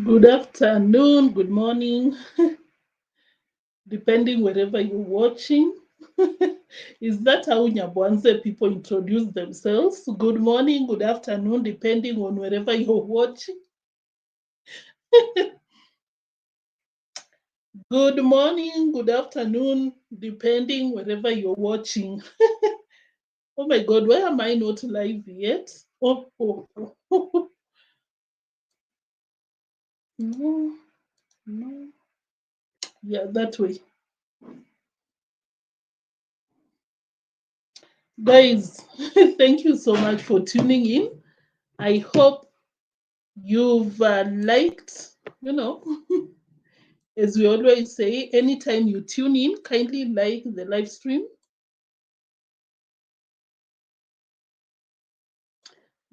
Good afternoon, good morning, depending wherever you're watching. Is that how Nyabwanze people introduce themselves? Good morning, good afternoon, depending on wherever you're watching. Good morning, good afternoon, depending wherever you're watching. Oh my God, why am I not live yet? Oh. No, no. Yeah, that way. Guys, thank you so much for tuning in. I hope you've liked, as we always say, anytime you tune in, kindly like the live stream.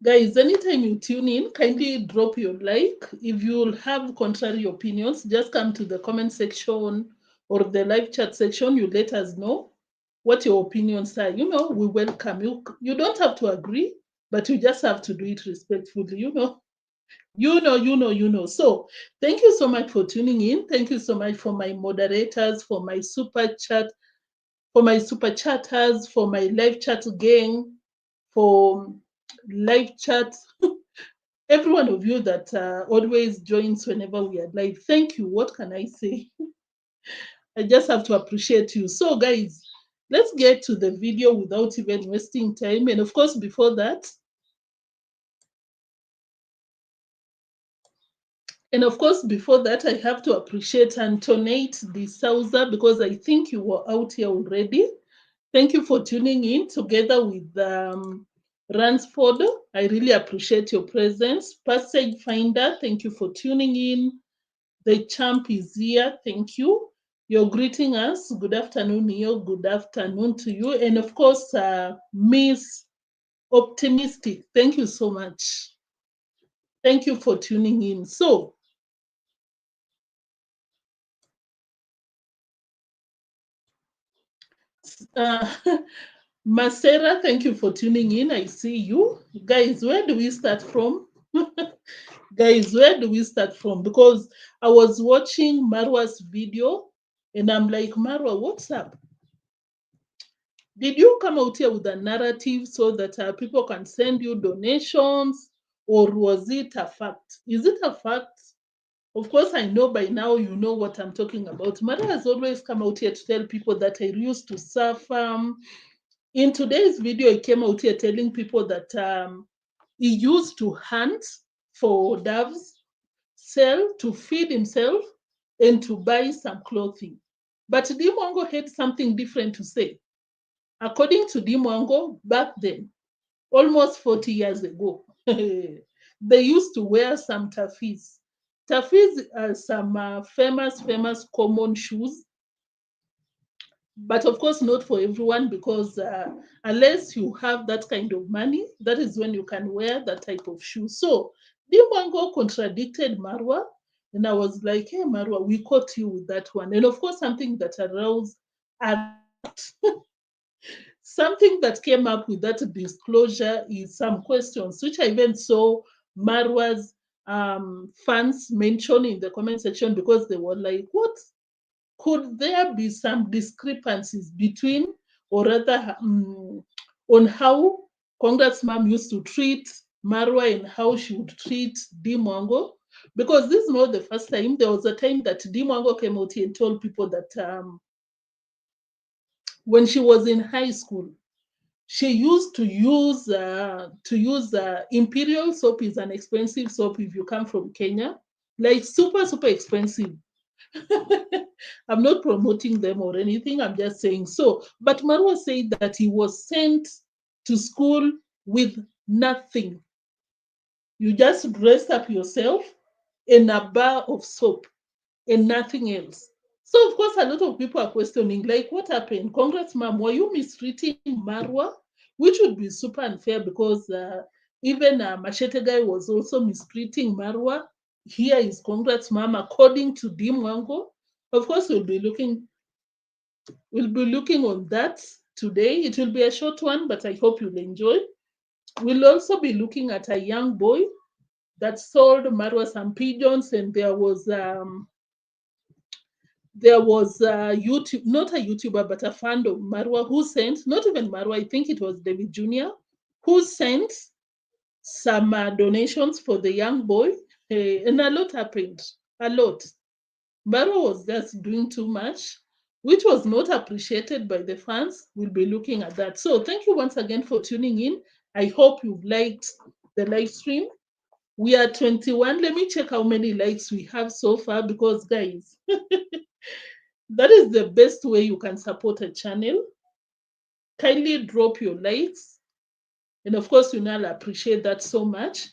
Guys, anytime you tune in, kindly drop your like. If you have contrary opinions, just come to the comment section or the live chat section. You let us know what your opinions are. We welcome you. You don't have to agree, but you just have to do it respectfully. So thank you so much for tuning in. Thank you so much for my moderators, for my super chatters, for my live chat gang, for live chat, every one of you that always joins whenever we are live. Thank you. What can I say? I just have to appreciate you. So guys, let's get to the video without even wasting time. And of course, before that, I have to appreciate Antoinette de Souza because I think you were out here already. Thank you for tuning in together with Ransford. I really appreciate your presence. Passage Finder, thank you for tuning in. The champ is here. Thank you. You're greeting us. Good afternoon, Neo. Good afternoon to you. And of course, Miss Optimistic, thank you so much. Thank you for tuning in. So, Masera, thank you for tuning in. I see you. Guys, where do we start from? Guys, where do we start from? Because I was watching Marwa'S video and I'm like, Marwa, what's up? Did you come out here with a narrative so that people can send you donations, or was it a fact? Is it a fact? Of course, I know by now you know what I'm talking about. Mara has always come out here to tell people that I used to suffer. In today's video, he came out here telling people that he used to hunt for doves, sell to feed himself, and to buy some clothing. But deemwango had something different to say. According to deemwango, back then, almost 40 years ago, they used to wear some tafis. Tafis are some famous common shoes, but of course not for everyone because unless you have that kind of money, that is when you can wear that type of shoe. So deemwango contradicted Marwa, and I was like, hey Marwa, we caught you with that one. And of course something that aroused something that came up with that disclosure is some questions, which I even saw Marwa's fans mention in the comment section because they were like, what? Could there be some discrepancies between, or rather, on how Congress mom used to treat Marwa and how she would treat deemwango? Because this is not the first time. There was a time that deemwango came out here and told people that when she was in high school, she used to use imperial soap. Is an expensive soap if you come from Kenya, like super expensive. I'm not promoting them or anything, I'm just saying so. But Marwa said that he was sent to school with nothing. You just dressed up yourself in a bar of soap and nothing else. So of course, a lot of people are questioning, like, what happened? Congrats, ma'am, were you mistreating Marwa? Which would be super unfair because even Machete guy was also mistreating Marwa. Here is Congrats, ma'am, according to deemwango. Of course, we'll be looking on that today. It will be a short one, but I hope you'll enjoy. We'll also be looking at a young boy that sold Marwa'S and Pigeons, and there was a YouTube, not a YouTuber, but a fan of Marwa who sent, not even Marwa, I think it was davyjnr, who sent some donations for the young boy, and a lot happened, a lot. Marwa was just doing too much, which was not appreciated by the fans. We'll be looking at that. So thank you once again for tuning in. I hope you've liked the live stream. We are 21. Let me check how many likes we have so far, because guys, that is the best way you can support a channel. Kindly drop your likes. And of course, I'll appreciate that so much.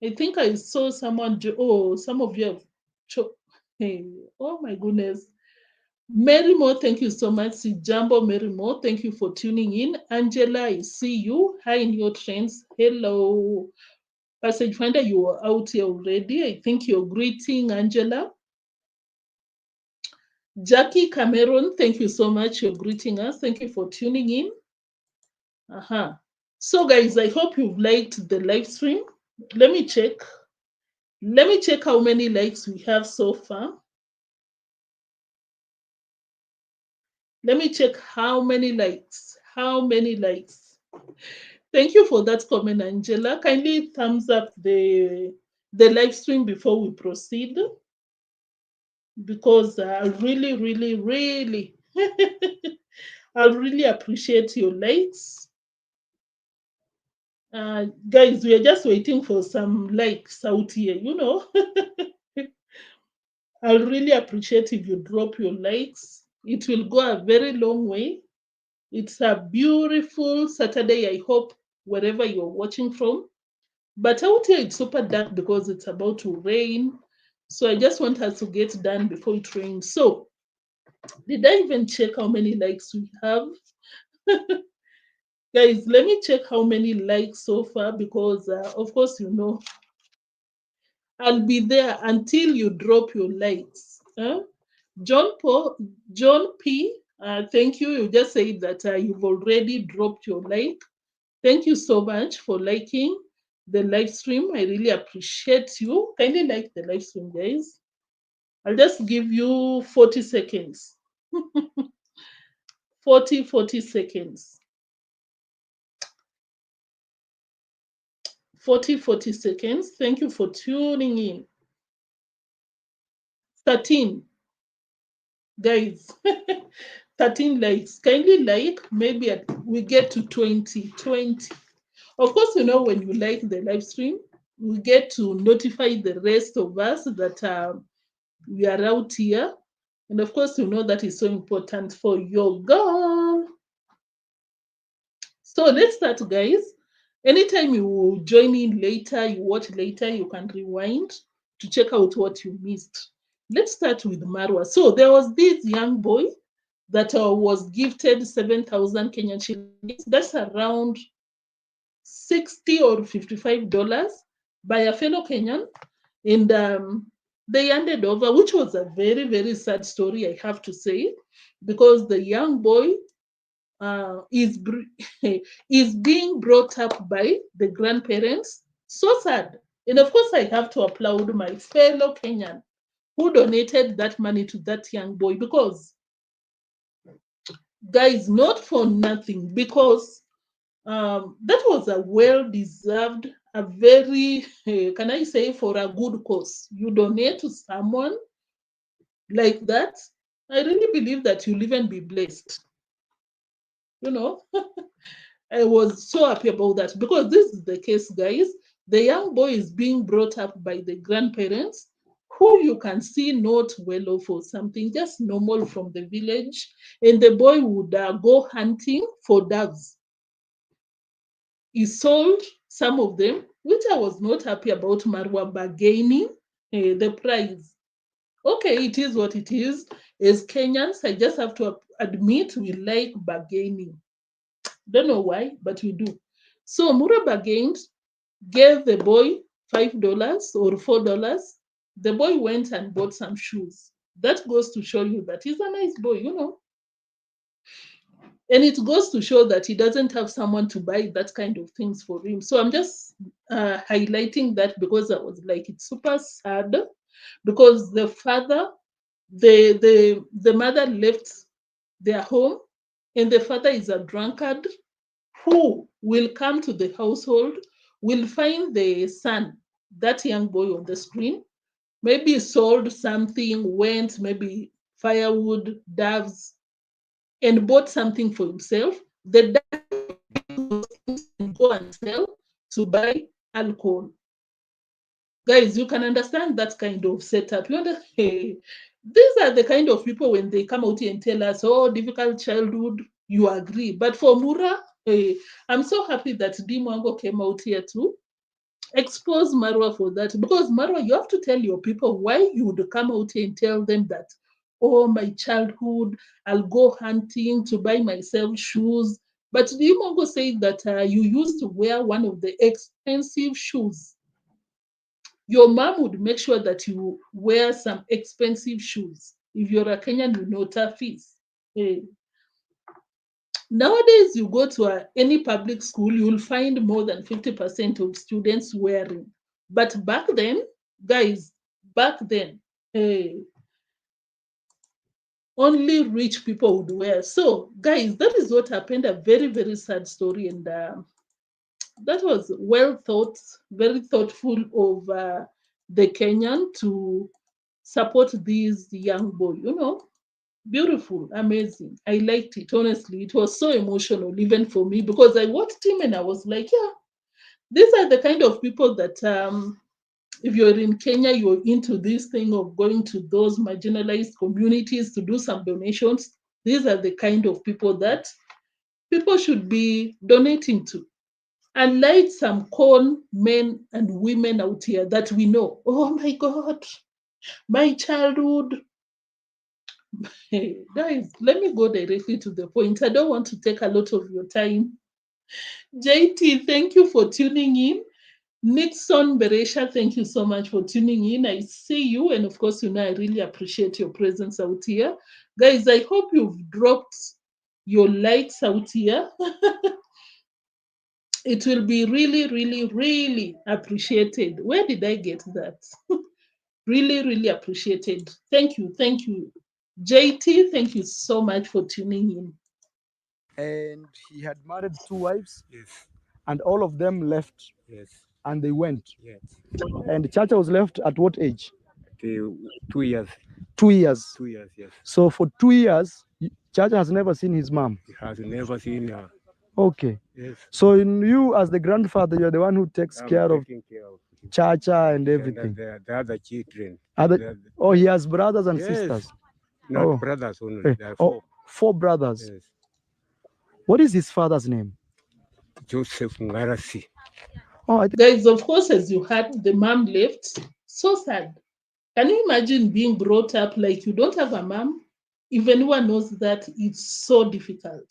I think I saw someone, oh, some of you have, hey, oh my goodness. Mary Mo, thank you so much. Jambo Mary Mo, thank you for tuning in. Angela, I see you. Hi, neotrends. Hello. Passage Finder, you are out here already. I think you're greeting Angela. Jackie Cameron, thank you so much. You're greeting us. Thank you for tuning in. So, guys, I hope you've liked the live stream. Let me check. Let me check how many likes we have so far. Let me check how many likes. How many likes? Thank you for that comment, Angela. Kindly thumbs up the live stream before we proceed, because I really, really, really, I really appreciate your likes. Guys, we are just waiting for some likes out here, I'll really appreciate if you drop your likes. It will go a very long way. It's a beautiful Saturday, I hope, wherever you're watching from. But out here, it's super dark because it's about to rain. So I just want us to get done before it rains. So, did I even check how many likes we have? Guys, let me check how many likes so far, because, of course, I'll be there until you drop your likes. John P, thank you. You just said that you've already dropped your like. Thank you so much for liking the live stream. I really appreciate you. Kindly like the live stream, guys. I'll just give you 40 seconds. 40 seconds. 40 seconds. Thank you for tuning in. 13. Guys, 13 likes. Kindly like. Maybe we get to 20. Of course, when you like the live stream, we get to notify the rest of us that we are out here. And of course, that is so important for your girl. So let's start, guys. Anytime you join in later, you watch later, you can rewind to check out what you missed. Let's start with Marwa. So there was this young boy that was gifted 7,000 Kenyan shillings. That's around $60 or $55 by a fellow Kenyan. And they handed over, which was a very, very sad story, I have to say, because the young boy is is being brought up by the grandparents. So sad. And of course, I have to applaud my fellow Kenyan who donated that money to that young boy, because, guys, not for nothing, because that was a well-deserved, a very, can I say, for a good cause. You donate to someone like that, I really believe that you'll even be blessed. I was so happy about that, because this is the case, guys. The young boy is being brought up by the grandparents, who you can see not well off or something, just normal from the village. And the boy would go hunting for doves. He sold some of them, which I was not happy about. Marwa bargaining the price. Okay, it is what it is. As Kenyans, I just have to admit we like bargaining. Don't know why, but we do. So Mura bargained, gave the boy $5 or $4. The boy went and bought some shoes. That goes to show you that he's a nice boy. And it goes to show that he doesn't have someone to buy that kind of things for him. So I'm just highlighting that because I was like, it's super sad because the father, the mother left their home, and the father is a drunkard who will come to the household, will find the son, that young boy on the screen, maybe sold something, went maybe firewood, doves, and bought something for himself. The dad and go and sell to buy alcohol. Guys, you can understand that kind of setup. You understand? Hey, these are the kind of people when they come out here and tell us, oh, difficult childhood, you agree. But for Mura, hey, I'm so happy that deemwango came out here to expose Marwa for that. Because Marwa, you have to tell your people why you would come out here and tell them that, oh, my childhood, I'll go hunting to buy myself shoes. But deemwango said that you used to wear one of the expensive shoes. Your mom would make sure that you wear some expensive shoes. If you're a Kenyan, you know tafis. Hey. Nowadays, you go to any public school, you'll find more than 50% of students wearing. But back then, guys, back then, hey, only rich people would wear. So, guys, that is what happened. A very, very sad story. And that was well thought, very thoughtful of the Kenyan to support this young boy. You know, beautiful, amazing. I liked it, honestly. It was so emotional, even for me, because I watched him and I was like, yeah, these are the kind of people that, if you're in Kenya, you're into this thing of going to those marginalized communities to do some donations. These are the kind of people that people should be donating to. Unlike some con men and women out here that we know, oh my God, my childhood. Hey, guys, let me go directly to the point. I don't want to take a lot of your time. JT, thank you for tuning in. Nixon Beresha, thank you so much for tuning in. I see you, and of course, you know, I really appreciate your presence out here. Guys, I hope you've dropped your likes out here. It will be really, really, really appreciated. Where did I get that? Really, really appreciated. Thank you. Thank you. JT, thank you so much for tuning in. And he had married 2 wives. Yes. And all of them left. Yes. And they went. Yes. And Chacha was left at what age? 2 years. 2 years. 2 years. Yes. So for 2 years, Chacha has never seen his mom. He has never seen her. Okay. Yes. So you, as the grandfather, you're the one who takes care of Chacha and everything. The other children. Oh, he has brothers and Yes. sisters. Not brothers only. There are Oh, 4 brothers. Yes. What is his father's name? Joseph Ngarasi. Oh, Guys, of course, as you heard, the mom left. So sad. Can you imagine being brought up like you don't have a mom? If anyone knows that, it's so difficult.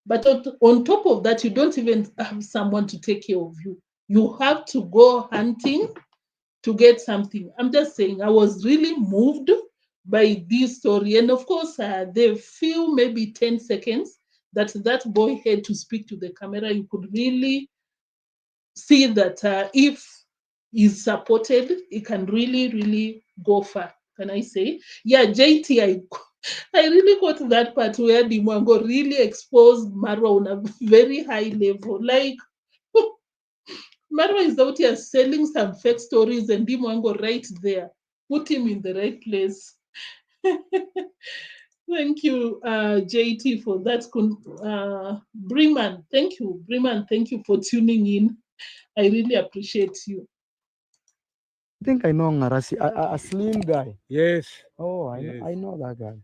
But on top of that, you don't even have someone to take care of you. You have to go hunting to get something. I'm just saying, I was really moved by this story. And of course, the few, maybe 10 seconds that that boy had to speak to the camera, you could really see that if he's supported, it can really, really go far. Can I say? Yeah, JT, I really got that part where the Mwango really exposed Marwa on a very high level. Like, Marwa is out here selling some fake stories and Dimwango right there. Put him in the right place. Thank you, JT, for that. Briman, thank you. Briman, thank you for tuning in. I really appreciate you. I think I know Ngarasi, a slim guy. Yes. Oh, Yes. I know that guy.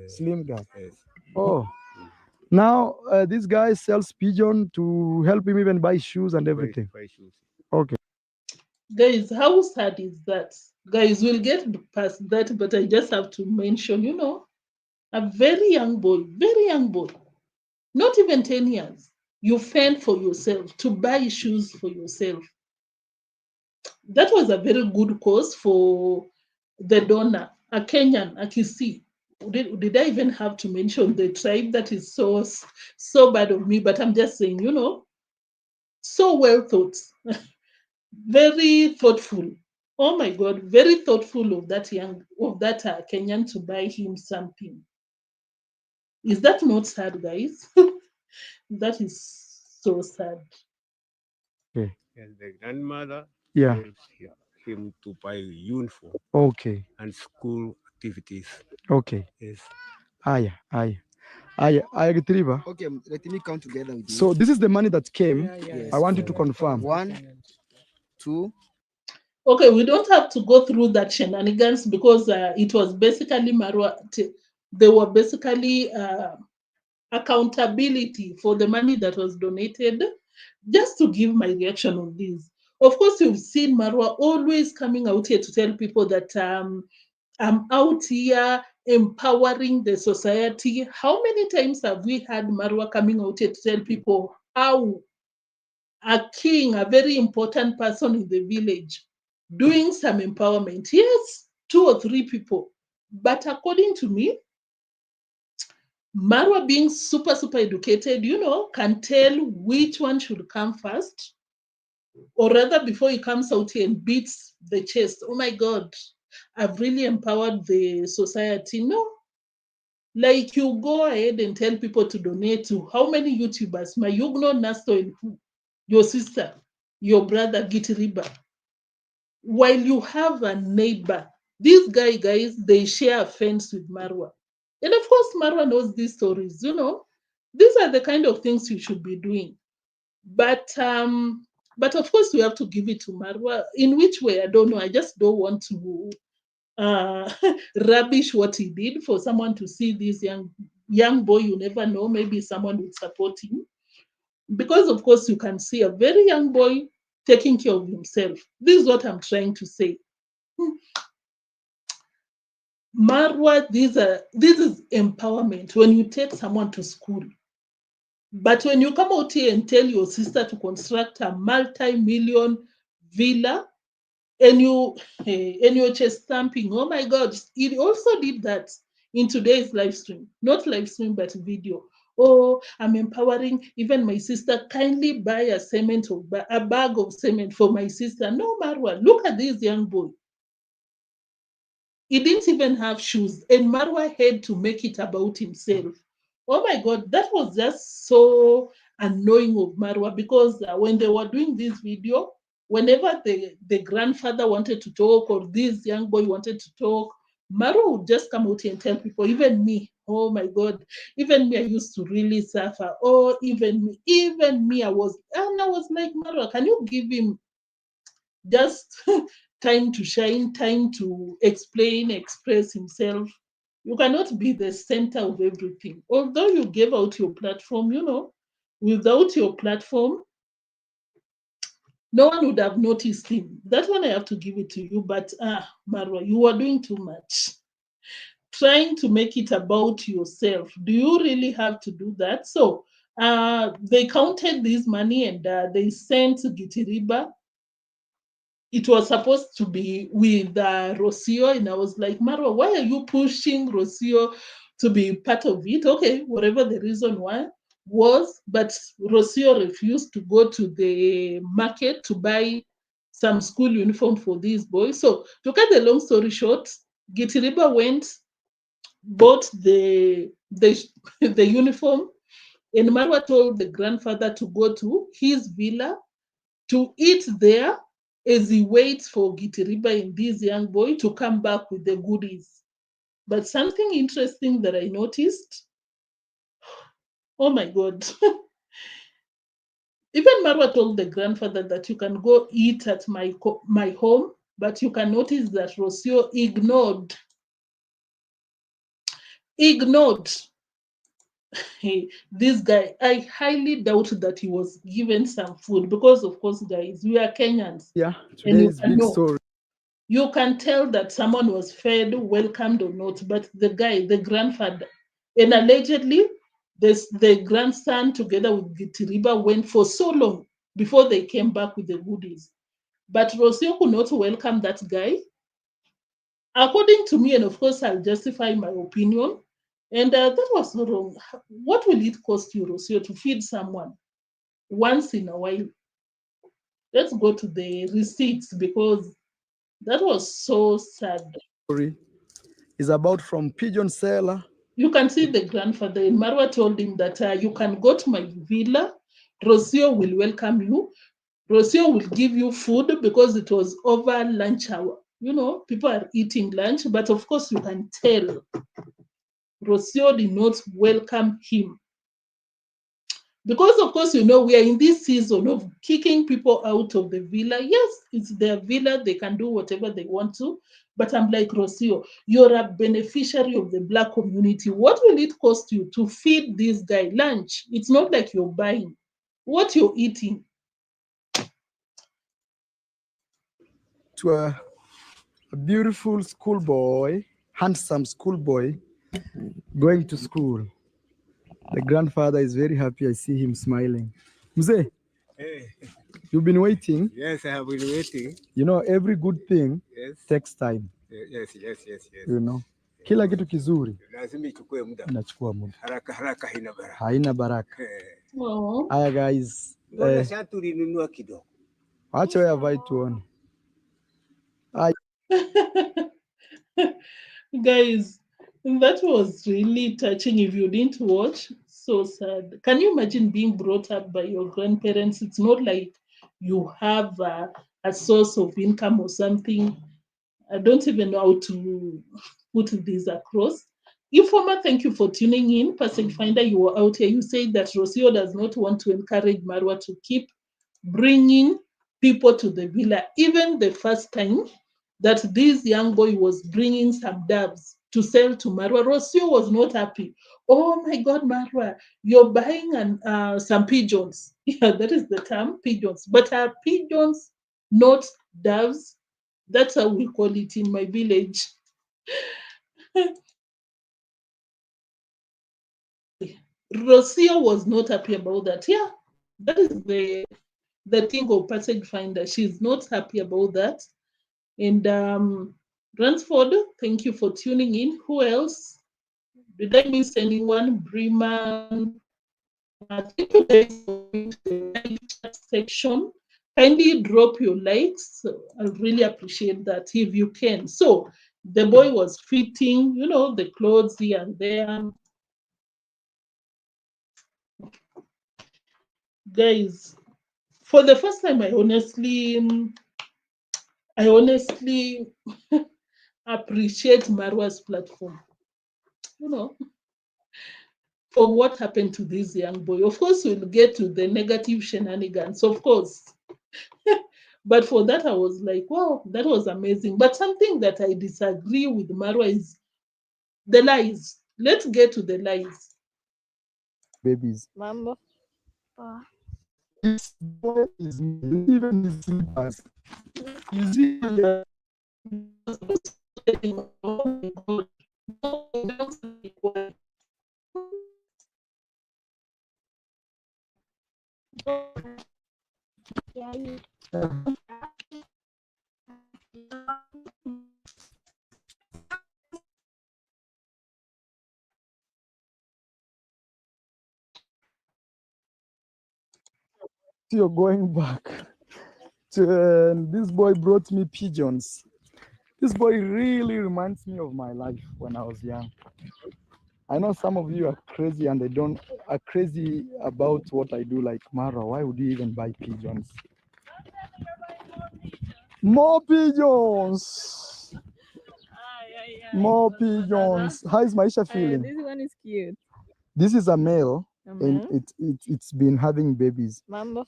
Slim guy. Yes. Oh, now this guy sells Pigeon to help him even buy shoes and everything. Buy shoes. Okay. Guys, how sad is that? Guys, we'll get past that, but I just have to mention, you know, a very young boy, not even 10 years. You fend for yourself to buy shoes for yourself. That was a very good cause for the donor, a Kenyan, a Kisii. did I even have to mention the tribe? That is so bad of me, but I'm just saying, so well thought, very thoughtful. Oh my God, very thoughtful of that Kenyan to buy him something. Is that not sad, guys? That is so sad. Okay. And the grandmother Yeah. helps him to buy uniform Okay. and school activities. Okay. Yes. Aya. Retriever. Okay, let me count together with you. So this is the money that came. Yes, I want you to confirm. 1, 2. Okay, we don't have to go through that shenanigans because it was basically Marwa. They were basically accountability for the money that was donated. Just to give my reaction on this. Of course, you've seen Marwa always coming out here to tell people that I'm out here empowering the society. How many times have we had Marwa coming out here to tell people how a king, a very important person in the village, doing some empowerment? Yes, 2 or 3 people. But according to me, Marwa being super educated, can tell which one should come first, or rather before he comes out here and beats the chest. Oh my God, I've really empowered the society. No, like you go ahead and tell people to donate to how many YouTubers? Mayugno, Nasto, and who? Your sister, your brother, Gitiriba. While you have a neighbor, these guys, they share a fence with Marwa. And of course, Marwa knows these stories, These are the kind of things you should be doing. But of course we have to give it to Marwa. In which way? I don't know. I just don't want to rubbish what he did for someone to see this young boy. You never know. Maybe someone would support him. Because of course you can see a very young boy taking care of himself. This is what I'm trying to say. Marwa, this is empowerment when you take someone to school. But when you come out here and tell your sister to construct a multi-million villa and you're just stamping, oh my God, it also did that in today's live stream, not live stream, but video. Oh, I'm empowering even my sister. Kindly buy a bag of cement for my sister. No, Marwa, look at this young boy. He didn't even have shoes, and Marwa had to make it about himself. Oh my God, that was just so annoying of Marwa because when they were doing this video, whenever the grandfather wanted to talk or this young boy wanted to talk, Marwa would just come out here and tell people, even me, oh my God, even me, I used to really suffer. Oh, even me, I was like, Marwa, can you give him just time to shine, time to express himself? You cannot be the center of everything. Although you gave out your platform, without your platform, no one would have noticed him. That one I have to give it to you. But Marwa, you are doing too much. Trying to make it about yourself. Do you really have to do that? So they counted this money and they sent Gitiriba. It was supposed to be with Rocio, and I was like, Marwa, why are you pushing Rocio to be part of it? Okay, whatever the reason why was, but Rocio refused to go to the market to buy some school uniform for these boys. So to cut the long story short, Gitiriba went, bought the the uniform, and Marwa told the grandfather to go to his villa to eat there as he waits for Gitiriba and this young boy to come back with the goodies. But something interesting that I noticed, oh my God, even Marwa told the grandfather that you can go eat at my home, but you can notice that Rosio ignored this guy. I highly doubt that he was given some food because, of course, guys, we are Kenyans. Yeah, And you today's can big know. story. You can tell that someone was fed, welcomed or not, but the guy, the grandfather, and allegedly the grandson together with Gitiriba went for so long before they came back with the goodies. But Rosio could not welcome that guy. according to me, and of course I'll justify my opinion, and that was so wrong. What will it cost you, Rosio, to feed someone once in a while? Let's go to the receipts because that was so sad. Story is about from Pigeon seller. You can see the grandfather, and Marwa told him that you can go to my villa. Rosio will welcome you. Rosio will give you food because it was over lunch hour. You know, people are eating lunch, but of course you can tell Rosio did not welcome him. Because of course, you know, we are in this season of kicking people out of the villa. Yes, it's their villa, they can do whatever they want to. But I'm like, Rosio, you're a beneficiary of the Black community. What will it cost you to feed this guy lunch? It's not like you're buying what you're eating. To a beautiful schoolboy, handsome schoolboy, going to school. The grandfather is very happy. I see him smiling. Mzee, Hey, you've been waiting. yes, I have been waiting. You know, every good thing Yes, takes time. yes. You know, kila kitu kizuri Lazima ichukue muda. inachukua muda, Haraka haraka haina baraka. haina baraka. Oh. Haya guys, Mbona shati ulinunua kidogo? wacha wewe avae tuone. Guys, that was really touching. If you didn't watch, so sad. Can you imagine being brought up by your grandparents? It's not like you have a source of income or something. I don't even know how to put this across. Informer, thank you for tuning in. Passage Finder, you were out here. You said that Rosio does not want to encourage Marwa to keep bringing people to the villa. Even the first time that this young boy was bringing some doves to sell to Marwa, Rosio was not happy. Oh my God, Marwa, you're buying some pigeons. Yeah, that is the term, pigeons. But are pigeons not doves? That's how we call it in my village. Rocio was not happy about that. Yeah, that is the thing of passage finder. She's not happy about that. And Ransford, thank you for tuning in. Who else? Did I miss anyone? Breman. Thank you guys for going to the live chat section. Kindly drop your likes. I really appreciate that if you can. So the boy was fitting, you know, the clothes here and there. Guys, for the first time, I honestly appreciate Marwa's platform. You know, for what happened to this young boy. Of course, we'll get to the negative shenanigans, of course. But for that, I was like, wow, that was amazing. But something that I disagree with Marwa is the lies. Let's get to the lies. Babies. Mambo. This boy is even his slippers. You see, Oh my God. you're going back. This boy brought me pigeons. This boy really reminds me of my life when I was young. I know some of you are crazy and are crazy about what I do. Like, Mara, why would you even buy pigeons? More pigeons! More pigeons. How is Maisha feeling? This one is cute. This is a male, A and male? it's been having babies. Mambo.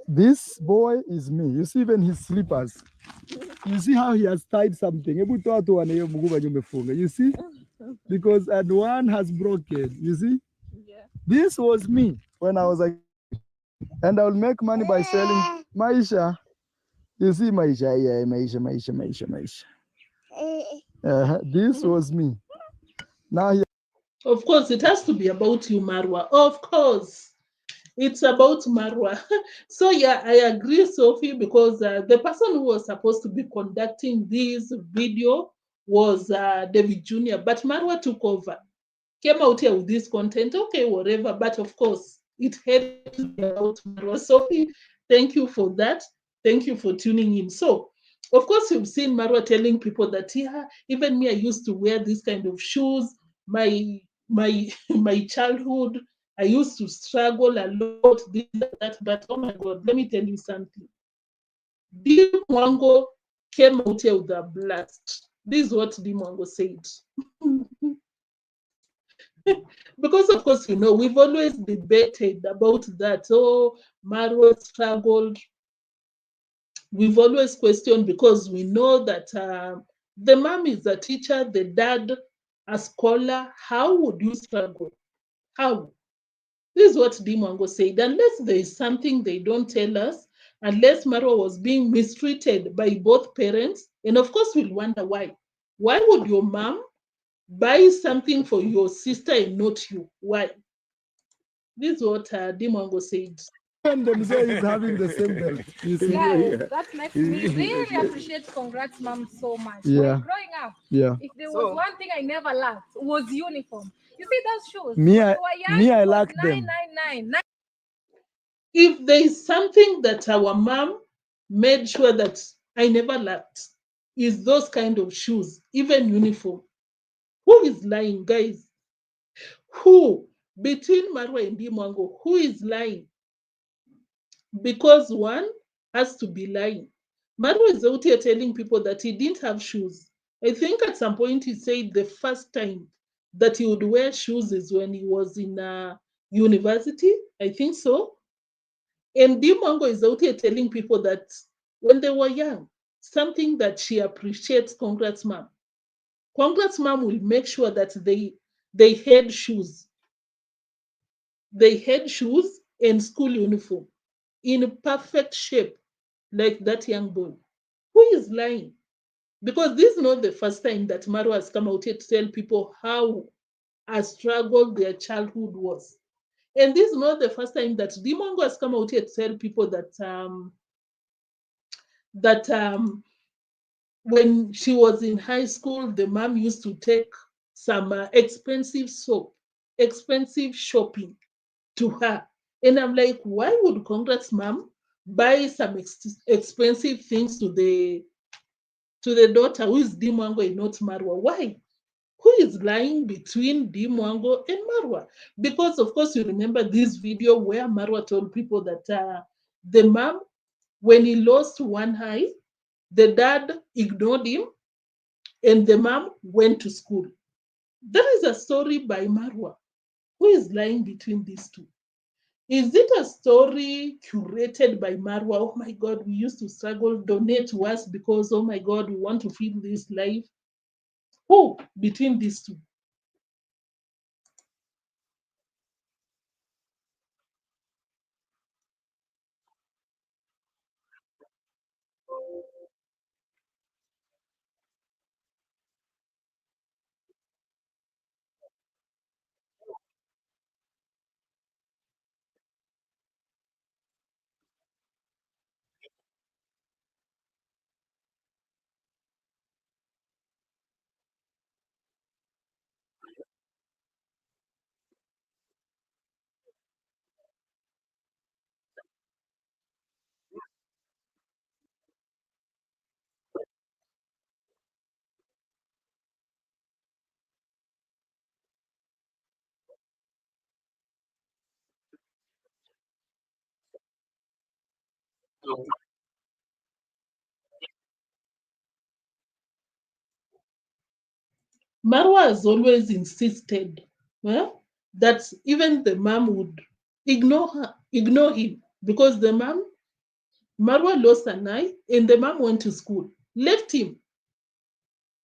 This boy is me. You see even his slippers. You see how he has tied something. You see? Because and one has broken. You see? Yeah. This was me when I was like, and I will make money by selling Maisha. You see Maisha, yeah, Maisha. This was me. Now he Of course, it has to be about you, Marwa. Of course. It's about Marwa. So yeah, I agree, Sophie, because the person who was supposed to be conducting this video was David Jr., but Marwa took over, came out here with this content, okay, whatever. But of course, it had to be about Marwa. Sophie, thank you for that. Thank you for tuning in. So, of course, you've seen Marwa telling people that, yeah, even me, I used to wear this kind of shoes. My my childhood, I used to struggle a lot, this, that. But oh my God, let me tell you something. Mwango came out here with a blast. This is what Mwango said. Because of course, we've always debated about that. Oh, Marwa struggled. We've always questioned because we know that the mom is a teacher, the dad a scholar. How would you struggle? How? This is what Mwango said. Unless there is something they don't tell us, unless Marwa was being mistreated by both parents, and of course we'll wonder why. Why would your mom buy something for your sister and not you? Why? This is what Mwango said. And themselves is having the same belt. You see? Guys, that makes me really appreciate Congrats Mom so much. Yeah. When growing up, Yeah. if there was So- one thing I never lacked, was uniform. You see those shoes? Me, When I- you were young, me, I it was lacked them. 999. If there is something that our mom made sure that I never lacked, is those kind of shoes, even uniform. Who is lying, guys? Who? Between Marwa and Mwango, who is lying? Because one has to be lying. Marwa is out here telling people that he didn't have shoes. I think at some point he said the first time that he would wear shoes is when he was in university. I think so. And Mwango is out here telling people that when they were young, something that she appreciates Congrats Mom. Congrats Mom will make sure that they had shoes. They had shoes and school uniform in perfect shape, like that young boy. Who is lying? Because this is not the first time that Marwa has come out here to tell people how a struggle their childhood was. And this is not the first time that Mwango has come out here to tell people that when she was in high school, the mom used to take some expensive soap, expensive shopping to her. And I'm like, why would Congrats Mom buy some expensive things to the daughter who is Mwango and not Marwa? Why? Who is lying between Mwango and Marwa? Because of course you remember this video where Marwa told people that the mom, when he lost one eye, the dad ignored him and the mom went to school. That is a story by Marwa. Who is lying between these two? Is it a story curated by Marwa? Oh my God, we used to struggle, donate to us because, oh my God, we want to feel this life. Who between these two? Marwa has always insisted that even the mom would ignore him because the mom, Marwa lost an eye and the mom went to school, left him.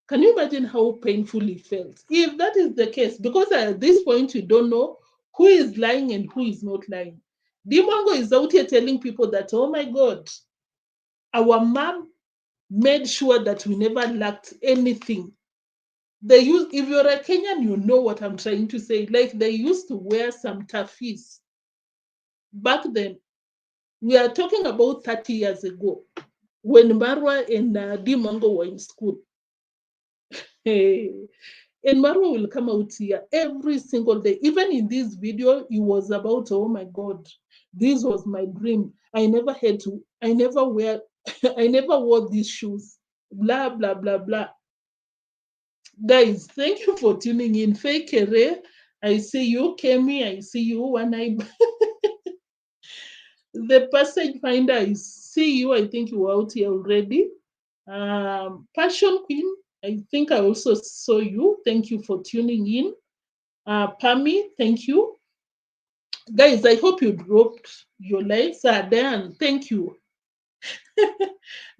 Can you imagine how painful he felt? If that is the case, because at this point you don't know who is lying and who is not lying. Mwango is out here telling people that, oh my God, our mom made sure that we never lacked anything. They use, if you're a Kenyan, you know what I'm trying to say. Like they used to wear some tafis. back then, we are talking about 30 years ago, when Marwa and deemwango were in school. Hey. And Marwa will come out here every single day. Even in this video, it was about, oh my God, this was my dream. I never I never wore these shoes. Blah, blah, blah, blah. Guys, thank you for tuning in. Fake I see you. Kemi, I see you. One eye. The passage finder, I see you. I think you were out here already. Passion Queen, I think I also saw you. Thank you for tuning in. Pami, thank you. Guys, I hope you dropped your likes. Dan, thank you.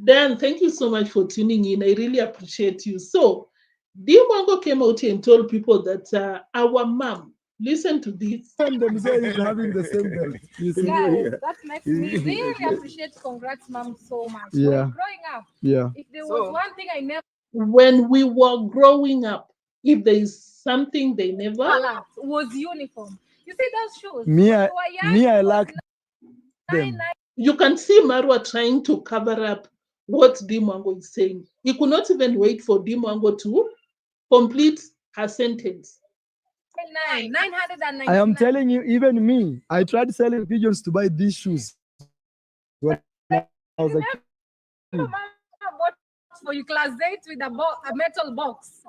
Dan, thank you so much for tuning in. I really appreciate you. So, deemwango came out here and told people that our mom, listen to this. And them say he's having the same belt. You see? Guys, that makes me really appreciate congrats, mom, so much. Yeah. When growing up, Yeah. if there was one thing I never When we were growing up, if there is something they never lacked, was uniform. You see those shoes? Me, When I, you were young, me, I it was like them. 9, you can see Marwa trying to cover up what deemwango is saying. He could not even wait for deemwango to complete her sentence. 999. I am telling you, even me, I tried selling pigeons to buy these shoes when I was a kid. Mama bought for you class 8 with a metal box.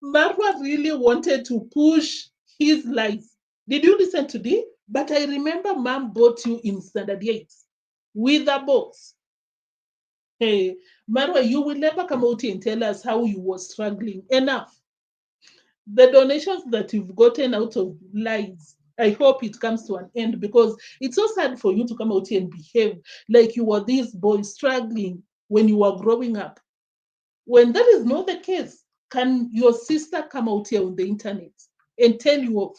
Marwa really wanted to push his lies. Did you listen to this? But I remember mom bought you in standard 8 with a box. Hey, Marwa, you will never come out here and tell us how you were struggling. Enough. The donations that you've gotten out of lies, I hope it comes to an end, because it's so sad for you to come out here and behave like you were this boy struggling when you were growing up. When that is not the case, can your sister come out here on the internet and tell you off?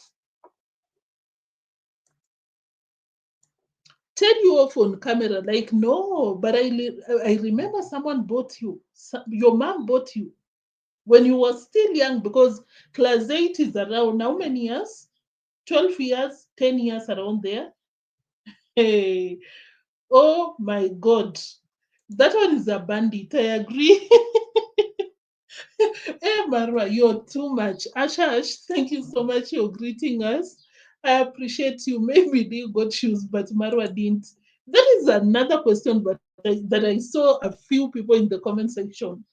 Tell you off on camera, like, no, but I remember someone bought you, your mom bought you when you were still young, because class 8 is around how many years? 12 years, 10 years, around there. Hey, oh my God. That one is a bandit, I agree. Hey, Marwa, you're too much. Ashash, thank you so much for greeting us. I appreciate you. Maybe they got shoes, but Marwa didn't. That is another question that I saw a few people in the comment section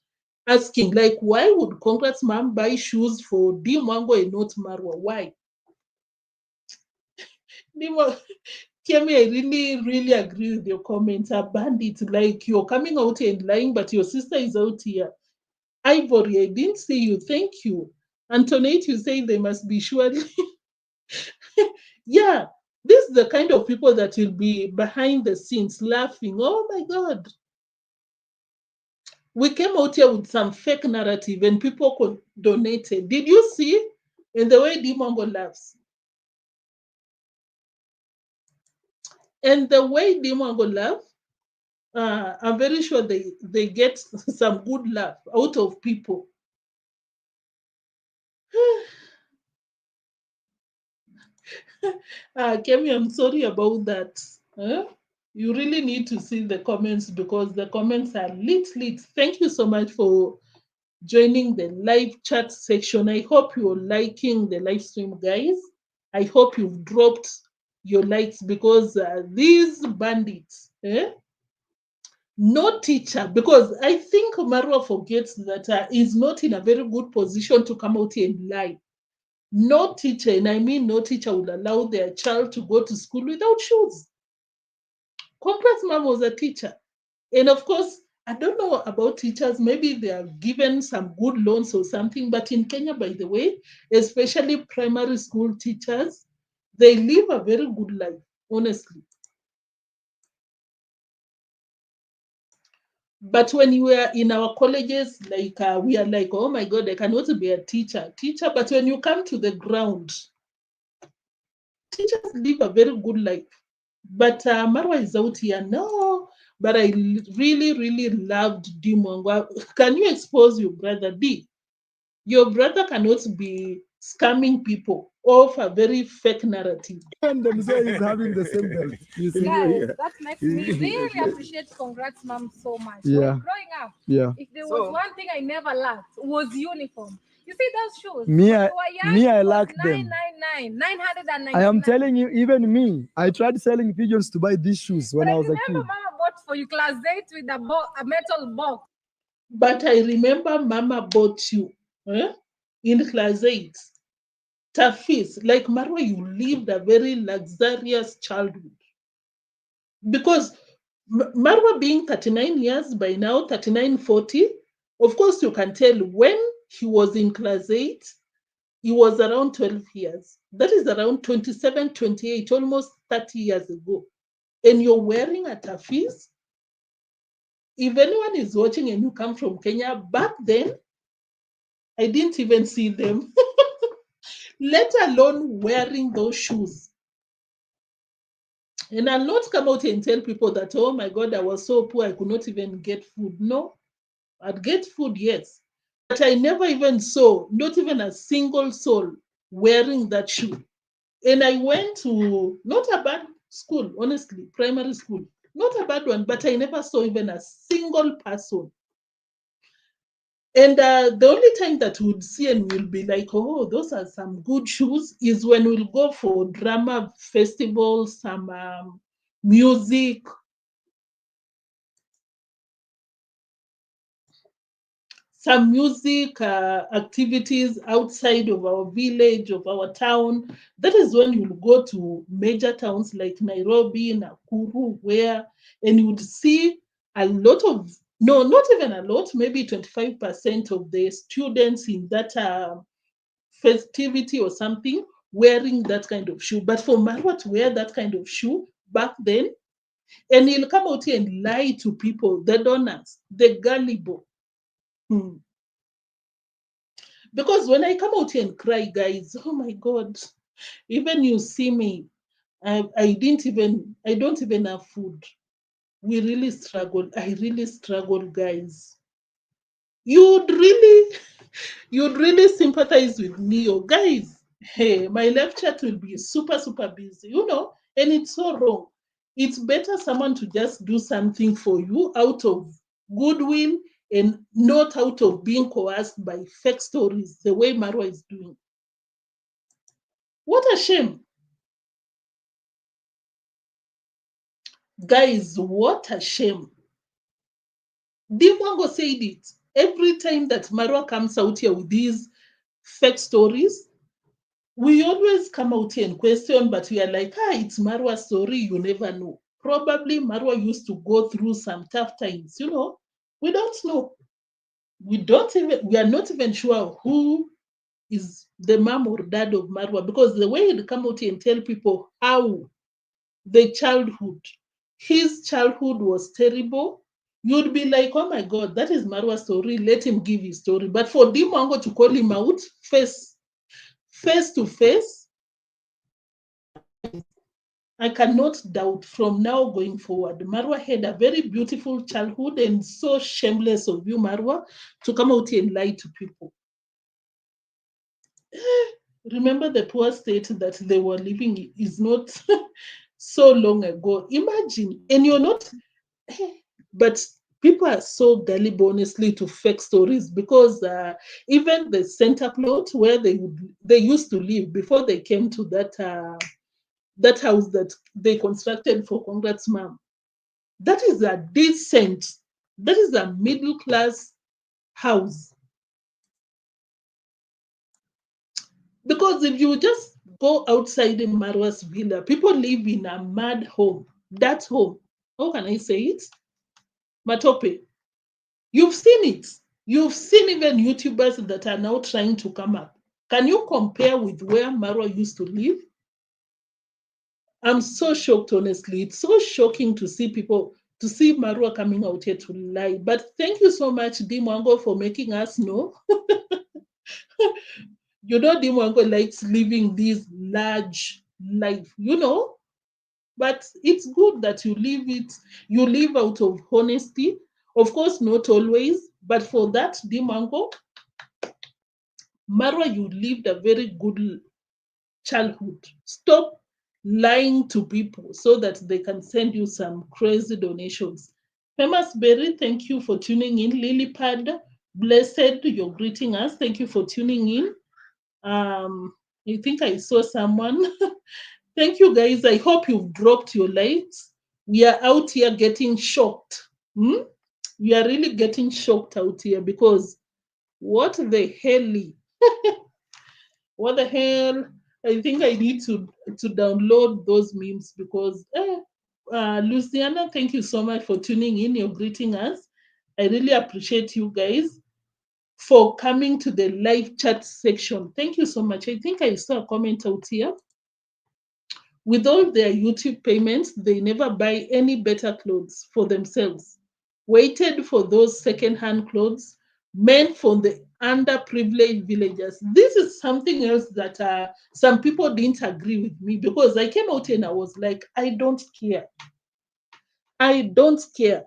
asking, like, why would Congrats mom buy shoes for deemwango and not Marwa? Why? Kemi, I really, really agree with your comments. A bandit, like you're coming out here and lying, but your sister is out here. Ivory, I didn't see you. Thank you. Antoinette, you say they must be surely. Yeah, this is the kind of people that will be behind the scenes laughing. Oh my God. We came out here with some fake narrative and people donated. Did you see? In the way deemwango laughs. And the way deemwango laugh, I'm very sure they get some good laugh out of people. Kemi, I'm sorry about that. You really need to see the comments, because the comments are lit. Thank you so much for joining the live chat section. I hope you're liking the live stream, guys. I hope you've dropped your likes, because these bandits, no teacher, because I think Marwa forgets that he's not in a very good position to come out here and lie. No teacher, and I mean no teacher, would allow their child to go to school without shoes. Congrats mom was a teacher. And of course, I don't know about teachers, maybe they are given some good loans or something, but in Kenya, by the way, especially primary school teachers, they live a very good life, honestly. But when you are in our colleges, like we are like, oh my God, I cannot be a teacher. But when you come to the ground, teachers live a very good life. But Marwa is out here. No, but I really, really loved deemwango. Can you expose your brother? D? Your brother cannot be scamming people of a very fake narrative. And them say he's having the same belt. You see? Guys, that makes me really appreciate Congrats Mom so much. Yeah. When growing up, Yeah. if there was one thing I never lacked, was uniform. You see those shoes? Me, When I- you were young, me, I it was lacked them. 999, 999. I am telling you, even me, I tried selling pigeons to buy these shoes when But I was a remember kid. Mama bought for you class 8 with a metal box. But I remember Mama bought you in class 8. Tafis, like Marwa, you lived a very luxurious childhood. Because Marwa being 39 years by now, 39, 40, of course you can tell when he was in class 8, he was around 12 years. That is around 27, 28, almost 30 years ago. And you're wearing a tafis. If anyone is watching and you come from Kenya, back then, I didn't even see them, let alone wearing those shoes. And I'll not come out and tell people that, oh my God, I was so poor, I could not even get food. No, I'd get food, yes. But I never even saw, not even a single soul wearing that shoe. And I went to, not a bad school, honestly, primary school, not a bad one, but I never saw even a single person. And the only time that we'd see and we'll be like, oh, those are some good shoes, is when we'll go for drama festivals, some music, activities outside of our village, of our town. That is when you'll go to major towns like Nairobi, Nakuru, where, and you'd see a lot of, no, not even a lot, maybe 25% of the students in that festivity or something wearing that kind of shoe. But for Marwa to wear that kind of shoe back then, and he'll come out here and lie to people, the donors, the gullible. Because when I come out here and cry, guys, oh my God, even you see me, I don't even have food. We really struggle. I really struggle, guys. You'd really sympathize with me, oh guys. Hey, my left chat will be super, super busy, and it's so wrong. It's better someone to just do something for you out of goodwill and not out of being coerced by fake stories, the way Marwa is doing. What a shame. Guys, what a shame. Deemwango said it. Every time that Marwa comes out here with these fake stories, we always come out here and question, but we are like, it's Marwa's story, you never know. Probably Marwa used to go through some tough times, We don't know. We are not even sure who is the mom or dad of Marwa, because the way he'd come out here and tell people how his childhood was terrible, you'd be like, oh my God, that is Marwa's story, let him give his story. But for Deemwango to call him out face to face, I cannot doubt from now going forward, Marwa had a very beautiful childhood, and so shameless of you, Marwa, to come out here and lie to people. Remember the poor state that they were living is not so long ago. Imagine, and you're not, but people are so gullible, honestly, to fake stories, because even the center plot where they used to live before they came to that house that they constructed for Congrats Mom, that is a middle class house. Because if you just go outside in Marwa's villa, people live in a mad home. That home, how can I say it? Matope. You've seen it. You've seen even YouTubers that are now trying to come up. Can you compare with where Marwa used to live? I'm so shocked, honestly. It's so shocking to see Marwa coming out here to lie. But thank you so much, Deemwango, for making us know. Deemwango likes living this large life, but it's good that you live out of honesty. Of course, not always, but for that, Deemwango, Marwa, you lived a very good childhood. Stop lying to people so that they can send you some crazy donations. Famous Berry, thank you for tuning in. Lilypad, blessed, you're greeting us. Thank you for tuning in. I think I saw someone. Thank you, guys. I hope you've dropped your likes. We are out here getting shocked. Hmm? We are really getting shocked out here because what the hell? What the hell? I think I need to download those memes because Luciana, thank you so much for tuning in. You're greeting us. I really appreciate you guys for coming to the live chat section. Thank you so much. I think I saw a comment out here. With all their YouTube payments, they never buy any better clothes for themselves. Waited for those second-hand clothes meant for the underprivileged villagers. This is something else that some people didn't agree with me because I came out and I was like, I don't care. I don't care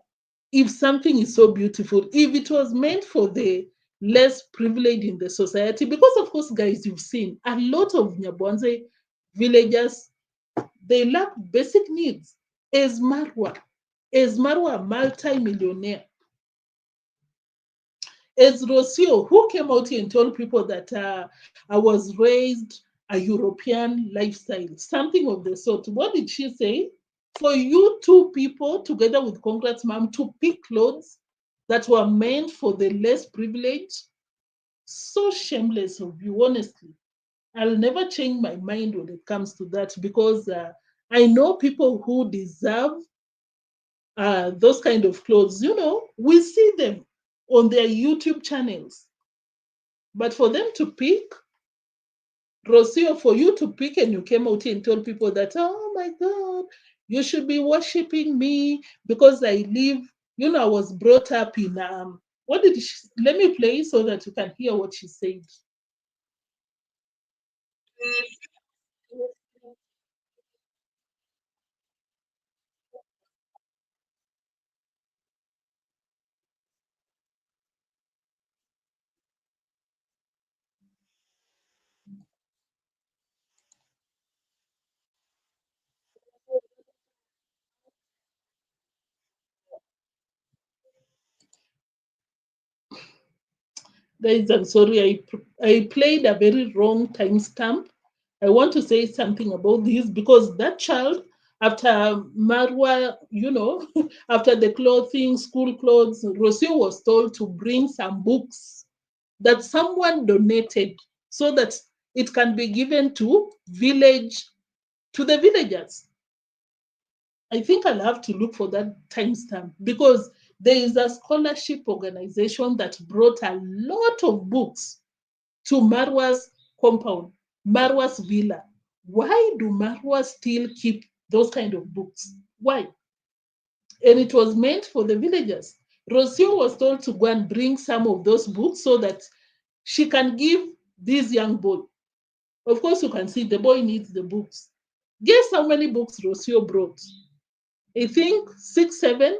if something is so beautiful, if it was meant for the less privileged in the society. Because, of course, guys, you've seen a lot of Nyabonze villagers, they lack basic needs. Is Marwa a multi-millionaire? Is Rocio, who came out here and told people that I was raised a European lifestyle, something of the sort. What did she say? For you two people, together with Congrats Mom, to pick clothes that were meant for the less privileged? So shameless of you, honestly. I'll never change my mind when it comes to that because I know people who deserve those kind of clothes. You know, we see them on their YouTube channels. But for them to pick, Rosio, for you to pick and you came out here and told people that, oh my God, you should be worshiping me because I live, you know, I was brought up in, what did she, let me play so that you can hear what she said. Guys, I'm sorry, I played a very wrong timestamp. I want to say something about this because that child, after Marwa, you know, after the clothing, school clothes, Rocio was told to bring some books that someone donated so that it can be given to the villagers. I think I'll have to look for that timestamp because there is a scholarship organization that brought a lot of books to Marwa's compound, Marwa's villa. Why do Marwa still keep those kind of books? Why? And it was meant for the villagers. Rosio was told to go and bring some of those books so that she can give this young boy. Of course, you can see the boy needs the books. Guess how many books Rosio brought? I think 6, 7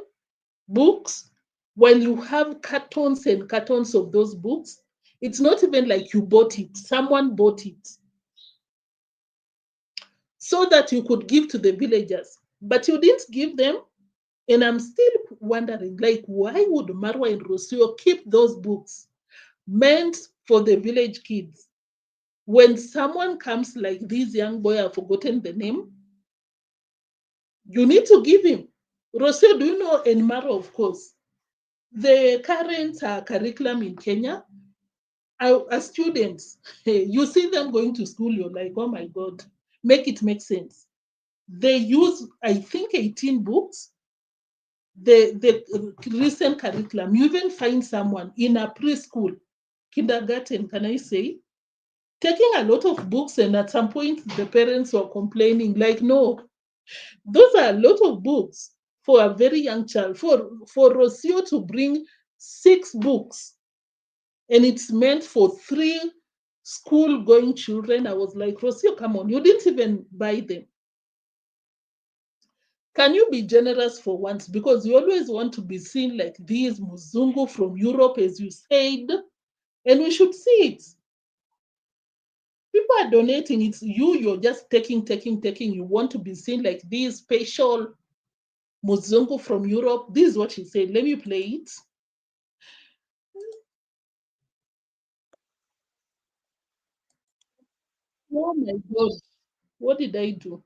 books. While you have cartons and cartons of those books, it's not even like you bought it. Someone bought it so that you could give to the villagers. But you didn't give them. And I'm still wondering, like, why would Marwa and Rosio keep those books meant for the village kids? When someone comes like this young boy, I've forgotten the name, you need to give him. Rosio, do you know, and Marwa, of course, the current curriculum in Kenya, as students, you see them going to school, you're like, oh my God, make it make sense. They use, I think, 18 books. The recent curriculum, you even find someone in a preschool, kindergarten, can I say, taking a lot of books, and at some point the parents were complaining, like, no, those are a lot of books for a very young child. For Rocio to bring 6 books, and it's meant for 3 school-going children, I was like, Rocio, come on, you didn't even buy them. Can you be generous for once? Because you always want to be seen like this Muzungu from Europe, as you said, and we should see it. People are donating. It's you, you're just taking. You want to be seen like this special Muzungu from Europe. This is what she said. Let me play it. Oh my God. What did I do?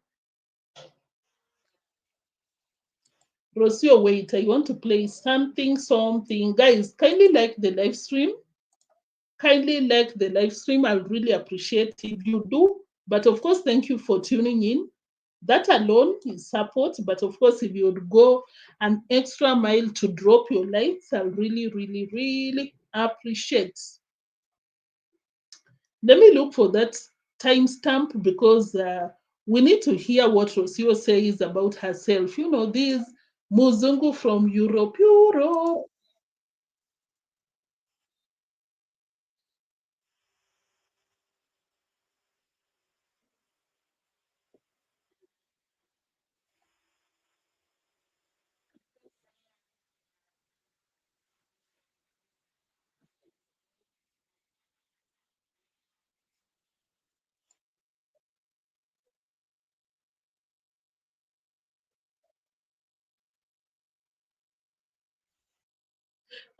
Rocio, wait, I want to play something. Guys, kindly like the live stream. Kindly like the live stream. I'll really appreciate if you do. But of course, thank you for tuning in. That alone is support. But of course, if you would go an extra mile to drop your likes, I'll really appreciate. Let me look for that timestamp because we need to hear what Rocio says about herself. You know, this Muzungu from Europe.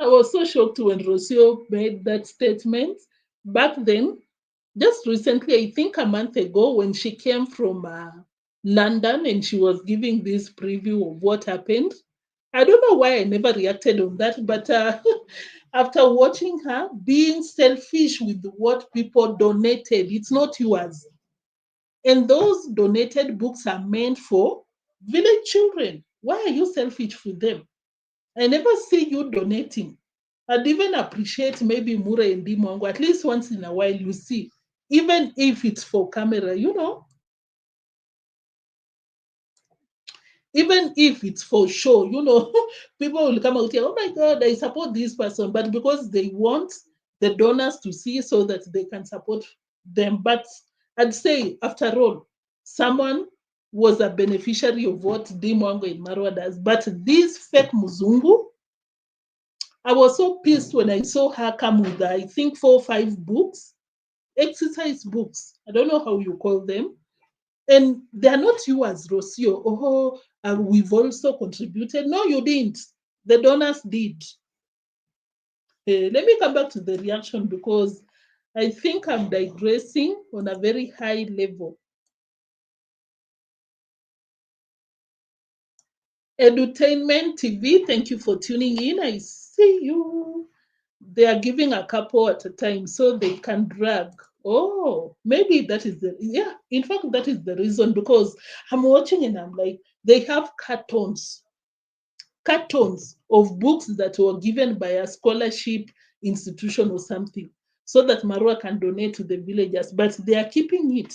I was so shocked when Rocio made that statement. Back then, just recently, I think a month ago, when she came from London and she was giving this preview of what happened. I don't know why I never reacted on that, but after watching her being selfish with what people donated, it's not yours. And those donated books are meant for village children. Why are you selfish for them? I never see you donating. I'd even appreciate maybe Mura and deemwango. At least once in a while you see, even if it's for camera, even if it's for show, people will come out here, oh my God, I support this person, but because they want the donors to see so that they can support them. But I'd say, after all, someone was a beneficiary of what deemwango and Marwa does. But this fake Muzungu, I was so pissed when I saw her come with, I think, 4 or 5 books, exercise books. I don't know how you call them. And they are not yours, Rosio. Oh, we've also contributed. No, you didn't. The donors did. Let me come back to the reaction because I think I'm digressing on a very high level. Edutainment TV, thank you for tuning in. I see you. They are giving a couple at a time so they can drag. Oh, maybe that is yeah. In fact, that is the reason because I'm watching and I'm like, they have cartons of books that were given by a scholarship institution or something so that Marwa can donate to the villagers, but they are keeping it.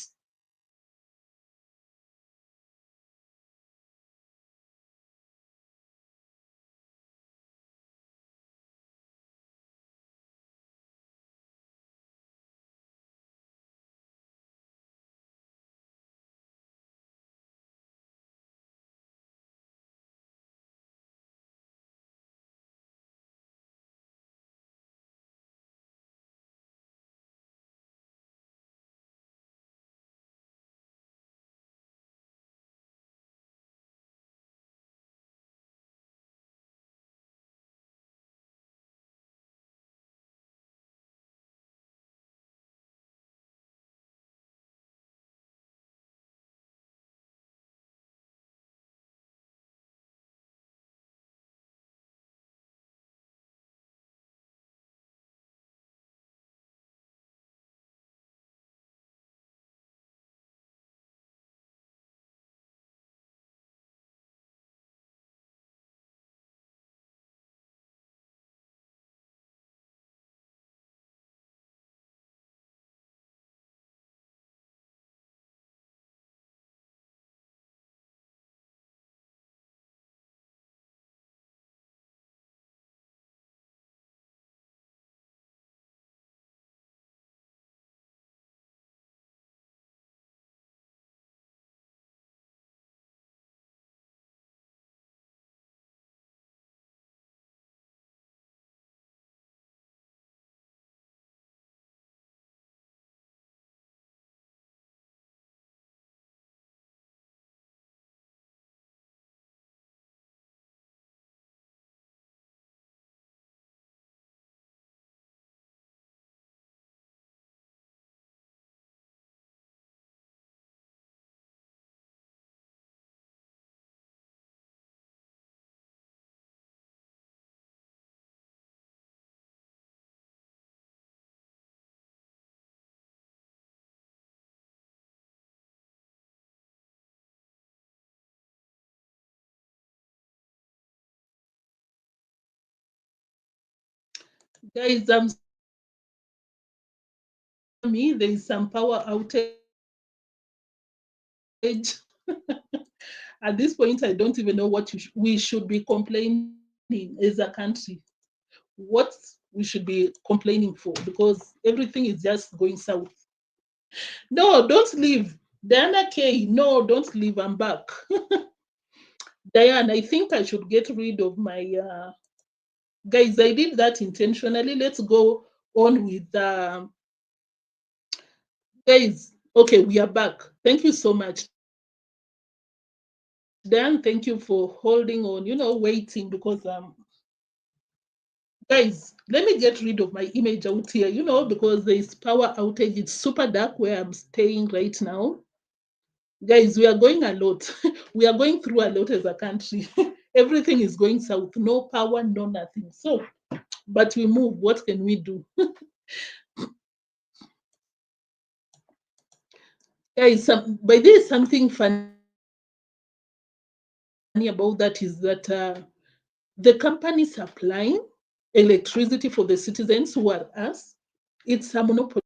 Guys, me, there is some power outage. At this point, I don't even know what we should be complaining as a country. What we should be complaining for, because everything is just going south. No, don't leave. Diana K, no, don't leave. I'm back. Diane, I think I should get rid of my guys. I did that intentionally. Let's go on with guys. Okay, we are back. Thank you so much. Dan, thank you for holding on, waiting, because guys, let me get rid of my image out here, because there is power outage. It's super dark where I'm staying right now. Guys, we are going a lot. We are going through a lot as a country. Everything is going south. No power, no nothing. So, but we move. What can we do? Guys, by this, something funny about that is that the company supplying electricity for the citizens who are us, it's a monopoly.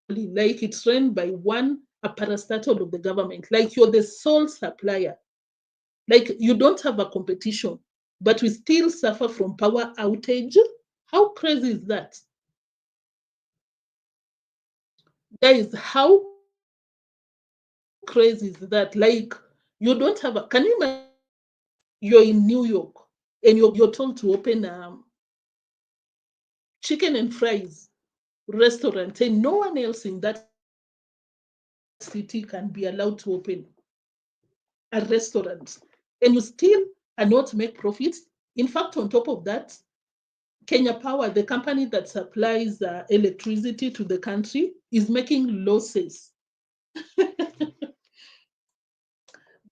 Like it's run by one parastatal of the government. Like you're the sole supplier. Like you don't have a competition, but we still suffer from power outage. How crazy is that? Guys, how crazy is that? Like you don't have a, can you imagine you're in New York and you're told to open chicken and fries restaurant, and no one else in that city can be allowed to open a restaurant, and you still are not make profits. In fact, on top of that, Kenya Power, the company that supplies electricity to the country, is making losses.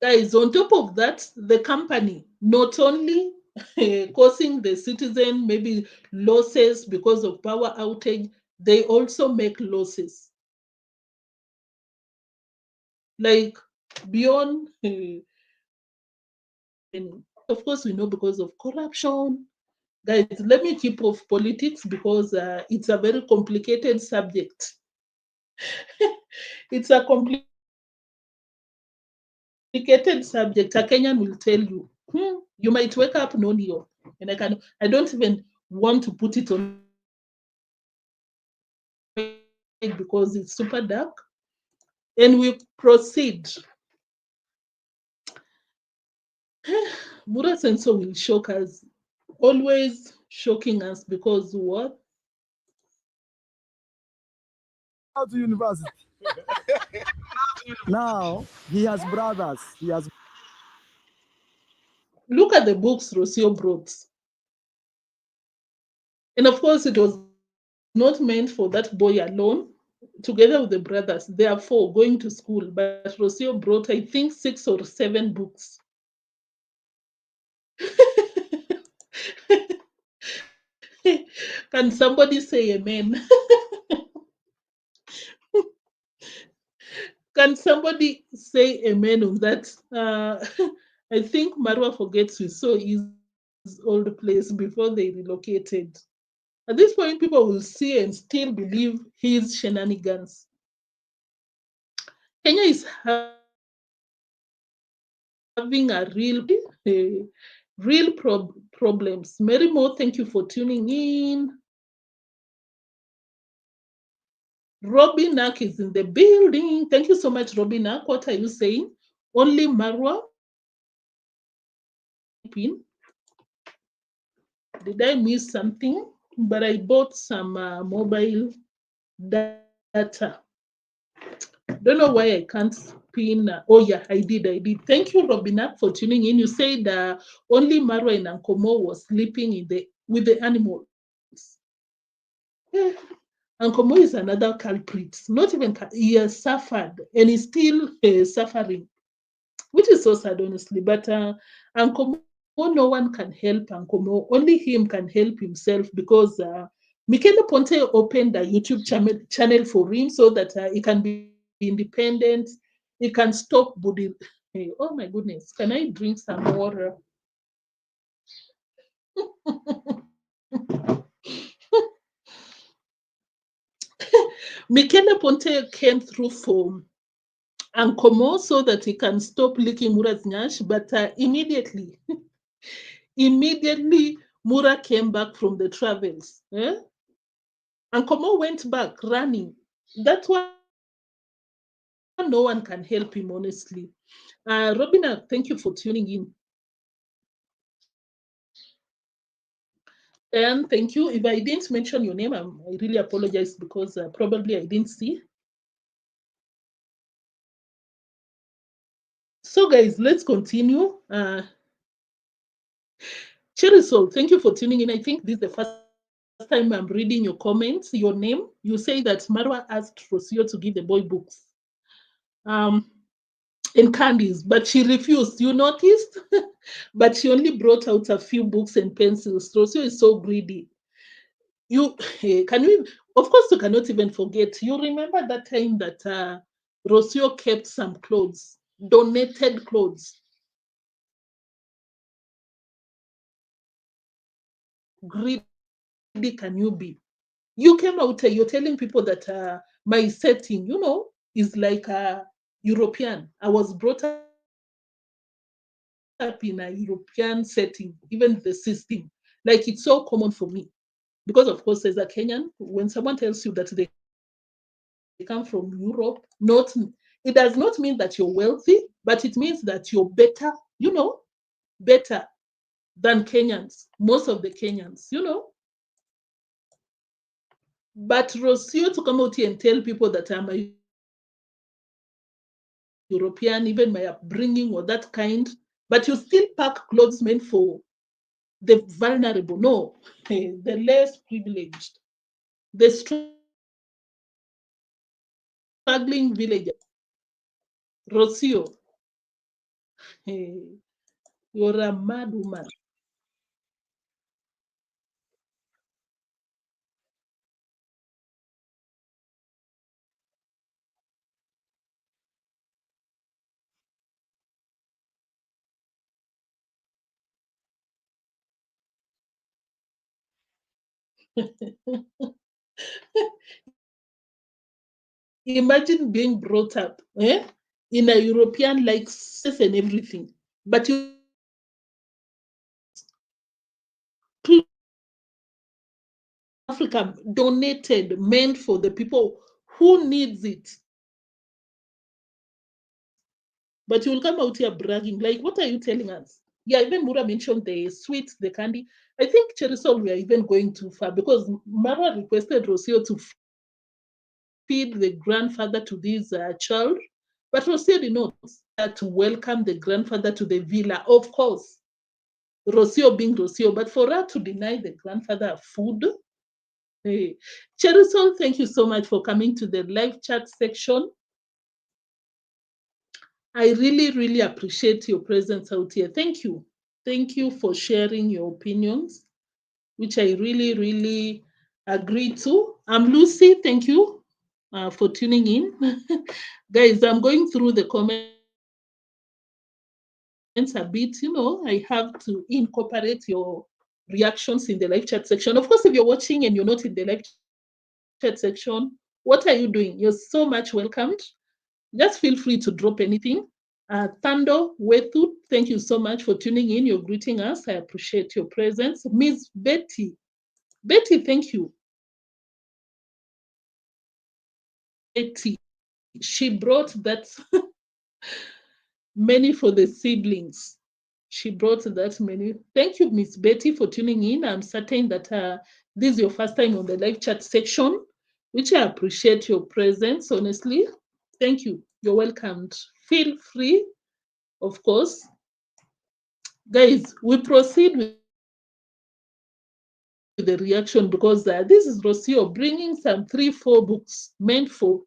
Guys, on top of that, the company not only causing the citizen maybe losses because of power outage, they also make losses. Like beyond, of course, we know because of corruption. Guys, let me keep off politics because it's a very complicated subject. It's a complicated subject. A Kenyan will tell you, you might wake up no Neo. And I don't even want to put it on because it's super dark. And we proceed. Buddha Senso will shock us, always shocking us, because what? Out to university. Now he has brothers. He has. Look at the books Rocio brought. And of course, it was not meant for that boy alone. Together with the brothers, they are four going to school, but Rocio brought, I think, 6 or 7 books. Can somebody say amen? Can somebody say amen on that? I think Marwa forgets we saw his old place before they relocated. At this point, people will see and still believe his shenanigans. Kenya is having a real problems. Mary Mo, thank you for tuning in. Robbie Nack is in the building. Thank you so much, Robbie Nack. What are you saying? Only Marwa? Did I miss something? But I bought some mobile data. Don't know why I can't pin. Oh yeah, I did. Thank you, Robina, for tuning in. You said only Marwa and Ankomo was sleeping with the animals. Ankomo is another culprit. Not even he has suffered and he's still suffering, which is so sad, honestly. But Ankomo, no one can help Ankomo. Only him can help himself, because micheleponte opened a YouTube channel for him so that he can be independent. He can stop Buddha. Hey, oh my goodness. Can I drink some water? Micheleponte came through for Ankomo so that he can stop licking Mura's nyash, but immediately, immediately Mura came back from the travels. Ankomo went back running. That's why no one can help him, honestly. Robina, thank you for tuning in. And thank you. If I didn't mention your name, I really apologize because probably I didn't see. So, guys, let's continue. Cherry Soul, thank you for tuning in. I think this is the first time I'm reading your comments, your name. You say that Marwa asked Rosio to give the boy books and candies, but she refused. You noticed? But she only brought out a few books and pencils. Rosio is so greedy. You can we? Of course, you cannot even forget. You remember that time that Rosio kept some clothes, donated clothes. Greedy can you be? You came out, you're telling people that my setting, is like a European. I was brought up in a European setting, even the system. Like it's so common for me. Because, of course, as a Kenyan, when someone tells you that they come from Europe, it does not mean that you're wealthy, but it means that you're better, better than Kenyans, most of the Kenyans. But Rosio to come out here and tell people that I'm a European, even my upbringing or that kind, but you still pack clothes meant for the vulnerable. No, the less privileged, the struggling villagers. Rocio, you're a mad woman. Imagine being brought up in a European like and everything, but you Africa donated, meant for the people who needs it. But you will come out here bragging. Like, what are you telling us? Yeah, even Mura mentioned the sweets, the candy. I think Cherisol, we are even going too far because Mara requested Rosio to feed the grandfather to this child. But Rosio did not to welcome the grandfather to the villa. Of course, Rosio being Rosio, but for her to deny the grandfather food. Hey. Cherisol, thank you so much for coming to the live chat section. I really, really appreciate your presence out here. Thank you. Thank you for sharing your opinions, which I really, really agree to. I'm Lucy. Thank you for tuning in. Guys, I'm going through the comments a bit. I have to incorporate your reactions in the live chat section. Of course, if you're watching and you're not in the live chat section, what are you doing? You're so much welcomed. Just feel free to drop anything. Thando Wethu, thank you so much for tuning in. You're greeting us. I appreciate your presence. Miss Betty, thank you. Betty, she brought that many for the siblings. She brought that many. Thank you, Miss Betty, for tuning in. I'm certain that this is your first time on the live chat section, which I appreciate your presence, honestly. Thank you. You're welcomed. Feel free, of course. Guys, we proceed with the reaction because this is Rocio bringing some 3-4 books meant for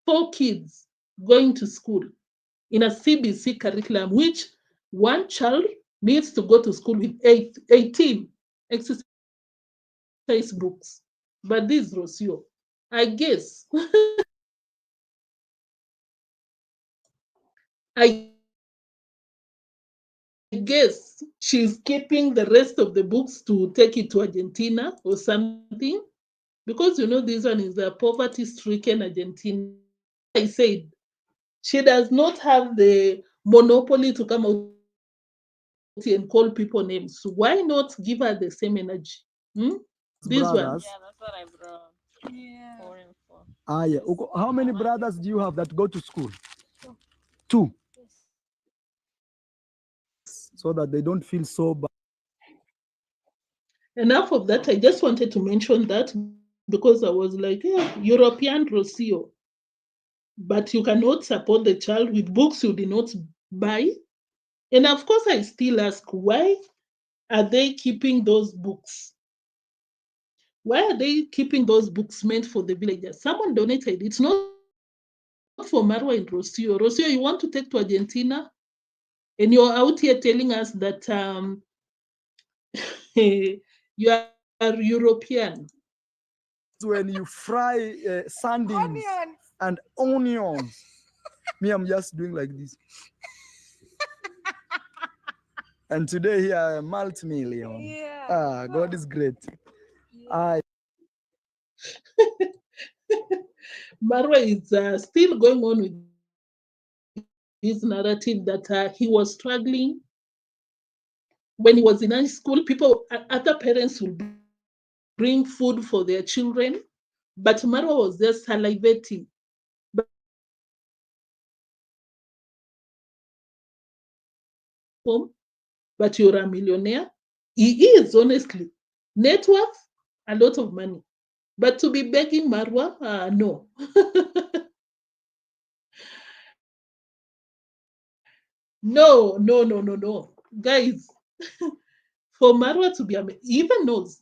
4 kids going to school in a CBC curriculum, which one child needs to go to school with 18 exercise books. But this is Rocio. I guess, I guess she's keeping the rest of the books to take it to Argentina or something. because you know this one is a poverty-stricken Argentina. I said she does not have the monopoly to come out and call people names. Why not give her the same energy? Hmm? This one. Brothers. Yeah, that's what I brought Yeah. for him for. Ah, yeah. How many brothers do you have that go to school? Two. So that they don't feel so bad. Enough of that. I just wanted to mention that because I was like, yeah, European Rocio. But you cannot support the child with books you did not buy. And of course, I still ask, why are they keeping those books? Why are they keeping those books meant for the villagers? Someone donated. It's not for Marwa and Rosio. Rosio, you want to take to Argentina? And you're out here telling us that you are European. When you fry sardines and onions, me, I'm just doing like this. And today here I am multi-million. Yeah. Ah, God is great. Yeah. Marwa is still going on with his narrative that he was struggling when he was in high school. Other parents will bring food for their children, but Marwa was just salivating. Home, but you're a millionaire. He is, honestly. Net worth, a lot of money. But to be begging Marwa, no. No. Guys, for Marwa to be, he even knows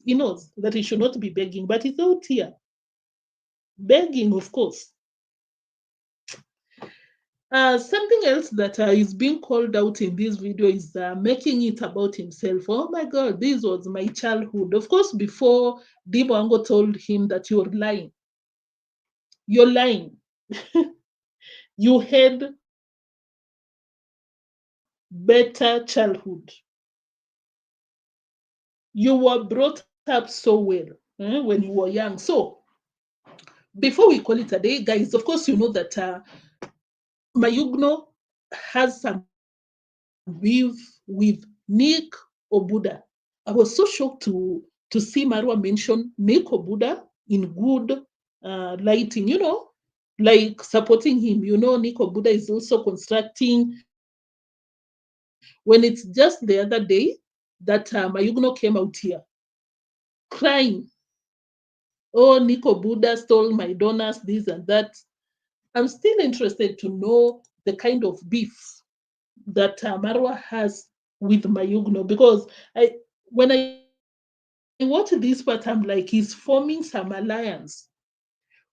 that he should not be begging, but he's out here. Begging, of course. Something else that is being called out in this video is making it about himself. Oh my God, this was my childhood. Of course, before deemwango told him that you're lying. You're lying. You had better childhood. You were brought up so well when you were young. So before we call it a day, guys, of course, you know that Mayugno has some beef with Niko Buddha. I was so shocked to see Marwa mention Niko Buddha in good lighting, like supporting him. Niko Buddha is also constructing. When it's just the other day that Mayugno came out here crying, oh, Niko Buddha stole my donuts, this and that. I'm still interested to know the kind of beef that Marwa has with Mayugno, because when I watch this part, I'm like, he's forming some alliance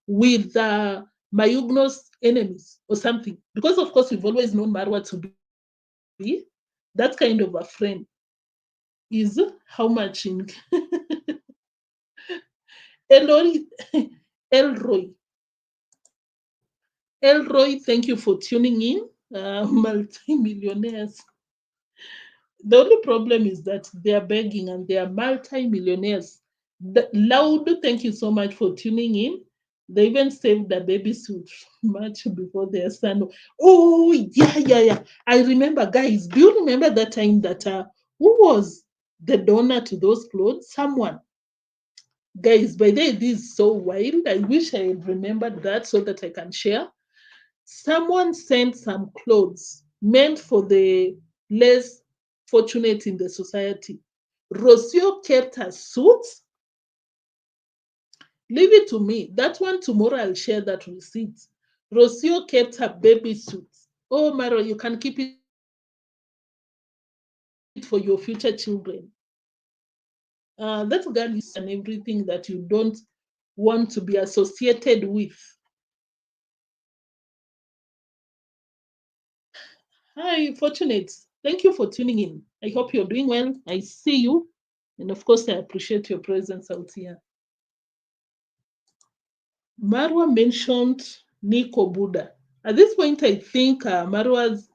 with Mayugno's enemies or something. Because, of course, we've always known Marwa to be that kind of a friend. Is how much in Elroy, Elroy, Elroy, thank you for tuning in. Multi-millionaires. The only problem is that they are begging and they are multi-millionaires. Loud, thank you so much for tuning in. They even saved the baby suit much before their son. Oh, yeah. I remember, guys. Do you remember that time that who was the donor to those clothes? Someone. Guys, by the way, this is so wild. I wish I had remembered that so that I can share. Someone sent some clothes meant for the less fortunate in the society. Rosio kept her suits. Leave it to me. That one tomorrow I'll share that receipt. Rosio kept her baby suits. Oh, Mara, you can keep it for your future children. That girl is and everything that you don't want to be associated with. Hi, Fortunate. Thank you for tuning in. I hope you're doing well. I see you. And of course, I appreciate your presence out here. Marwa mentioned Niko Buddha. At this point, I think Marwa's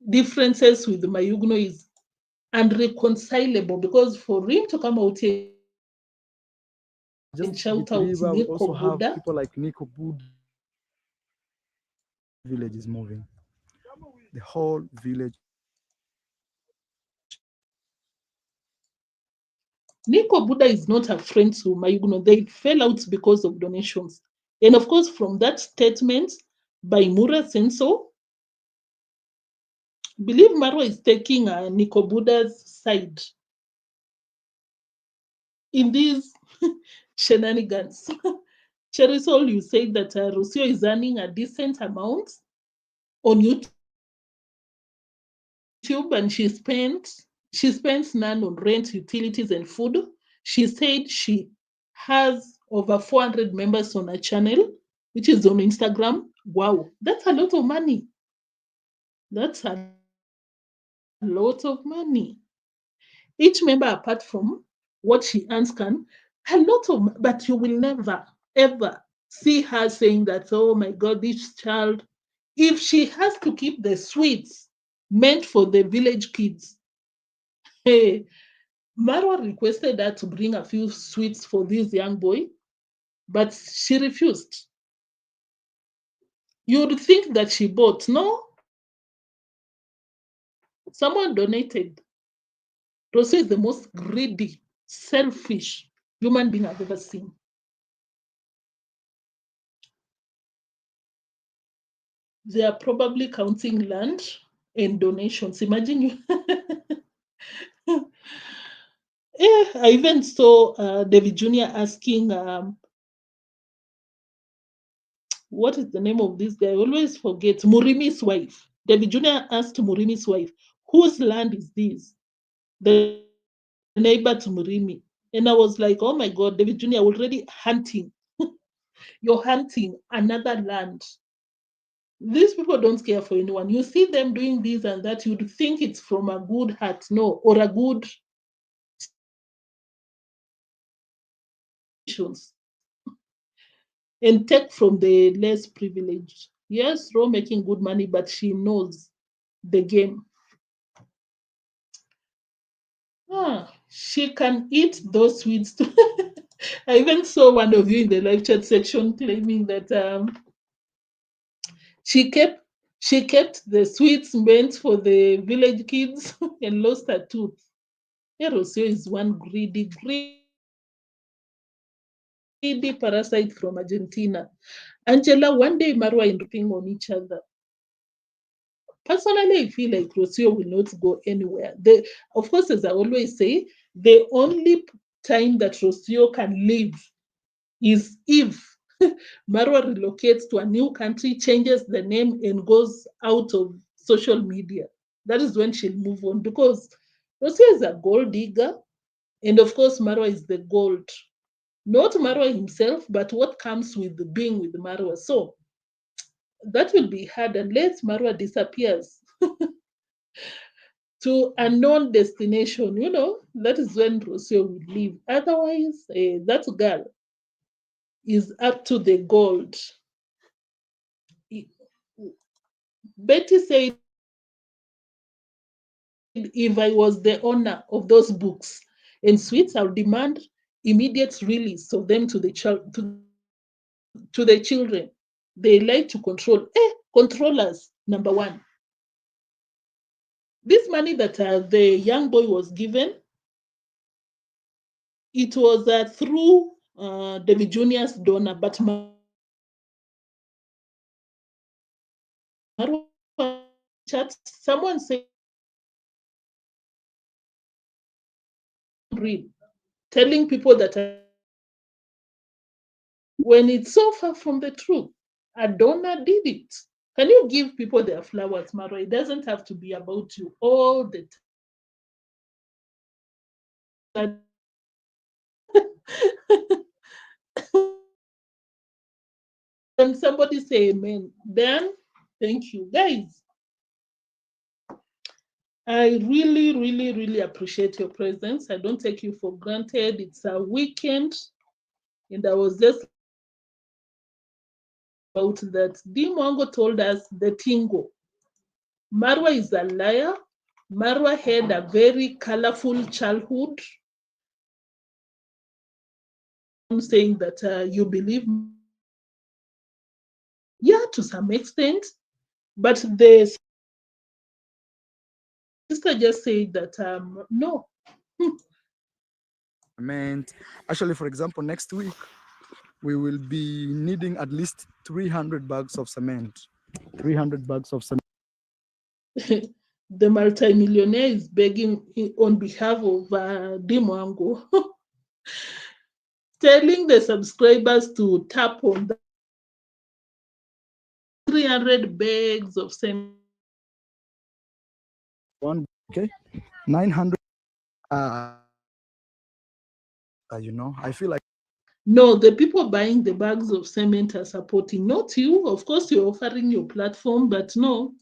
differences with Mayugno is unreconcilable, because for him to come out here And just shout out believe I would also Niko have Buddha. people like Niko Buddha. Village is moving. The whole village. Niko Buddha is not a friend to Mayugno. They fell out because of donations. And of course, from that statement by Mura Senso, believe Marwa is taking Niko Buddha's side in these shenanigans. Cherisol, you say that Rosio is earning a decent amount on YouTube, and she spends none on rent, utilities, and food. She said she has over 400 members on her channel, which is on Instagram. Wow, that's a lot of money. That's a lot of money. Each member, apart from what she earns, can a lot of, but you will never ever see her saying that, oh my God, this child, if she has to keep the sweets meant for the village kids, hey, Marwa requested her to bring a few sweets for this young boy, but she refused. You would think that she bought. No, someone donated. Rocio is the most greedy, selfish human being I've ever seen. They are probably counting land and donations. Imagine you. Yeah, I even saw davyjnr asking, what is the name of this guy? I always forget. Murimi's wife. davyjnr asked Murimi's wife, whose land is this? The neighbor to Murimi. And I was like, oh my God, davyjnr already hunting. You're hunting another land. These people don't care for anyone. You see them doing this and that, you'd think it's from a good heart, no, or a good and take from the less privileged. Yes, Ro making good money, but she knows the game. She can eat those sweets too. I even saw one of you in the live chat section claiming that she kept the sweets meant for the village kids and lost her tooth. Rosio is one greedy parasite from Argentina. Angela, one day Marwa and ripping on each other. Personally, I feel like Rosio will not go anywhere. Of course, as I always say, the only time that Rosio can leave is if Marwa relocates to a new country, changes the name, and goes out of social media. That is when she'll move on, because Rosio is a gold digger, and of course, Marwa is the gold. Not Marwa himself, but what comes with being with Marwa. So that will be hard unless Marwa disappears to a known destination. That is when Rosio will leave. Otherwise, that girl is up to the gold. Betty said, if I was the owner of those books and sweets, I would demand immediate release of them to the children. They like to control. Controllers, number one. This money that the young boy was given, it was through davyjnr's donor, but chat, someone said, read, telling people that when it's so far from the truth, a donor did it. Can you give people their flowers, Mara? It doesn't have to be about you all the time. When somebody say amen, then thank you. Guys, I really, really, really appreciate your presence. I don't take you for granted. It's a weekend, and I was just about that. Deemwango told us the tingo. Marwa is a liar. Marwa had a very colorful childhood. saying that you believe, yeah, to some extent, but the sister just said that no. Actually, for example, next week we will be needing at least 300 bags of cement. 300 bags of cement. The multimillionaire is begging on behalf of deemwango, telling the subscribers to tap on the 300 bags of cement. One, okay, 900. I feel like No, the people buying the bags of cement are supporting, not you. Of course, you're offering your platform, but no.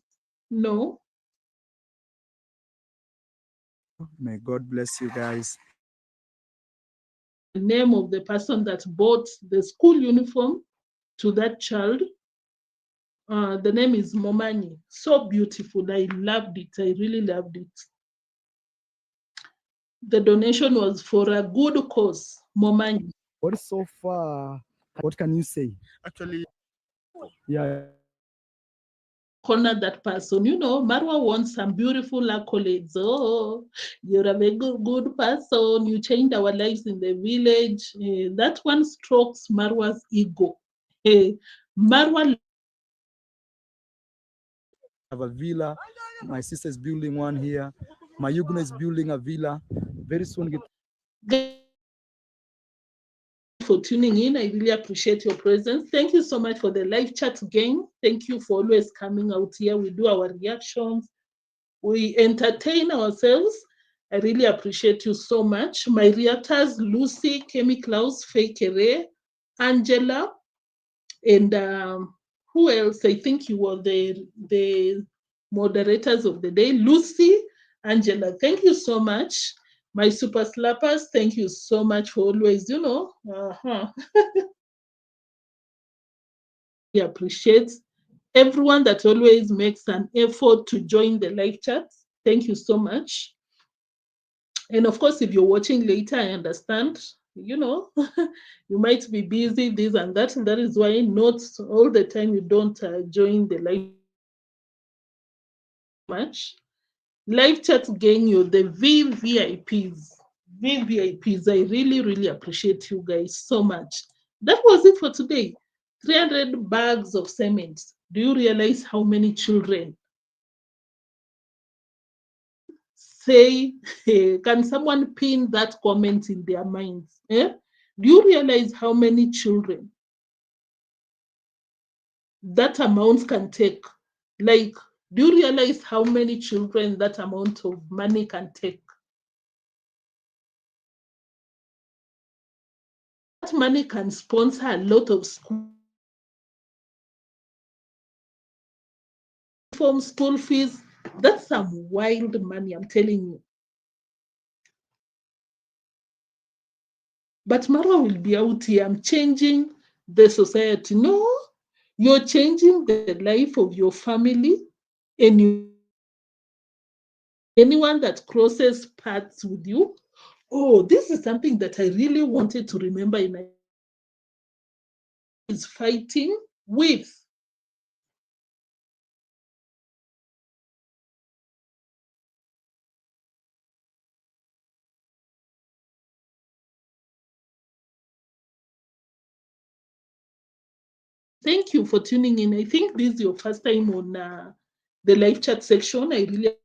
may God bless you guys. The name of the person that bought the school uniform to that child, the name is Momani. So beautiful. I loved it. I really loved it. The donation was for a good cause, Momani. What is so far? What can you say? Actually, yeah. Honor that person. You know, Marwa wants some beautiful accolades. Oh, you're a very good person. You changed our lives in the village. That one strokes Marwa's ego. Marwa Have a villa. My sister is building one here. Mayugno is building a villa. Very soon. For tuning in. I really appreciate your presence. Thank you so much for the live chat again. Thank you for always coming out here. We do our reactions. We entertain ourselves. I really appreciate you so much. My reactors, Lucy, Kemi Klaus, Fakere, Angela, and who else? I think you were the moderators of the day. Lucy, Angela, thank you so much. My super slappers, thank you so much for always, I appreciate everyone that always makes an effort to join the live chat. Thank you so much. And of course, if you're watching later, I understand, you might be busy, this and that. And that is why not all the time you don't join the live much. Live chat gang, you the VVIPs. VVIPs, I really, really appreciate you guys so much. That was it for today. 300 bags of cement. Do you realize how many children say, can someone pin that comment in their minds? Do you realize how many children that amount can take? Like, do you realize how many children that amount of money can take? That money can sponsor a lot of school fees. That's some wild money, I'm telling you. But Marwa will be out here. I'm changing the society. No, you're changing the life of your family, and anyone that crosses paths with you. Oh, this is something that I really wanted to remember in is fighting with thank you for tuning in. I think this is your first time on the live chat section. I really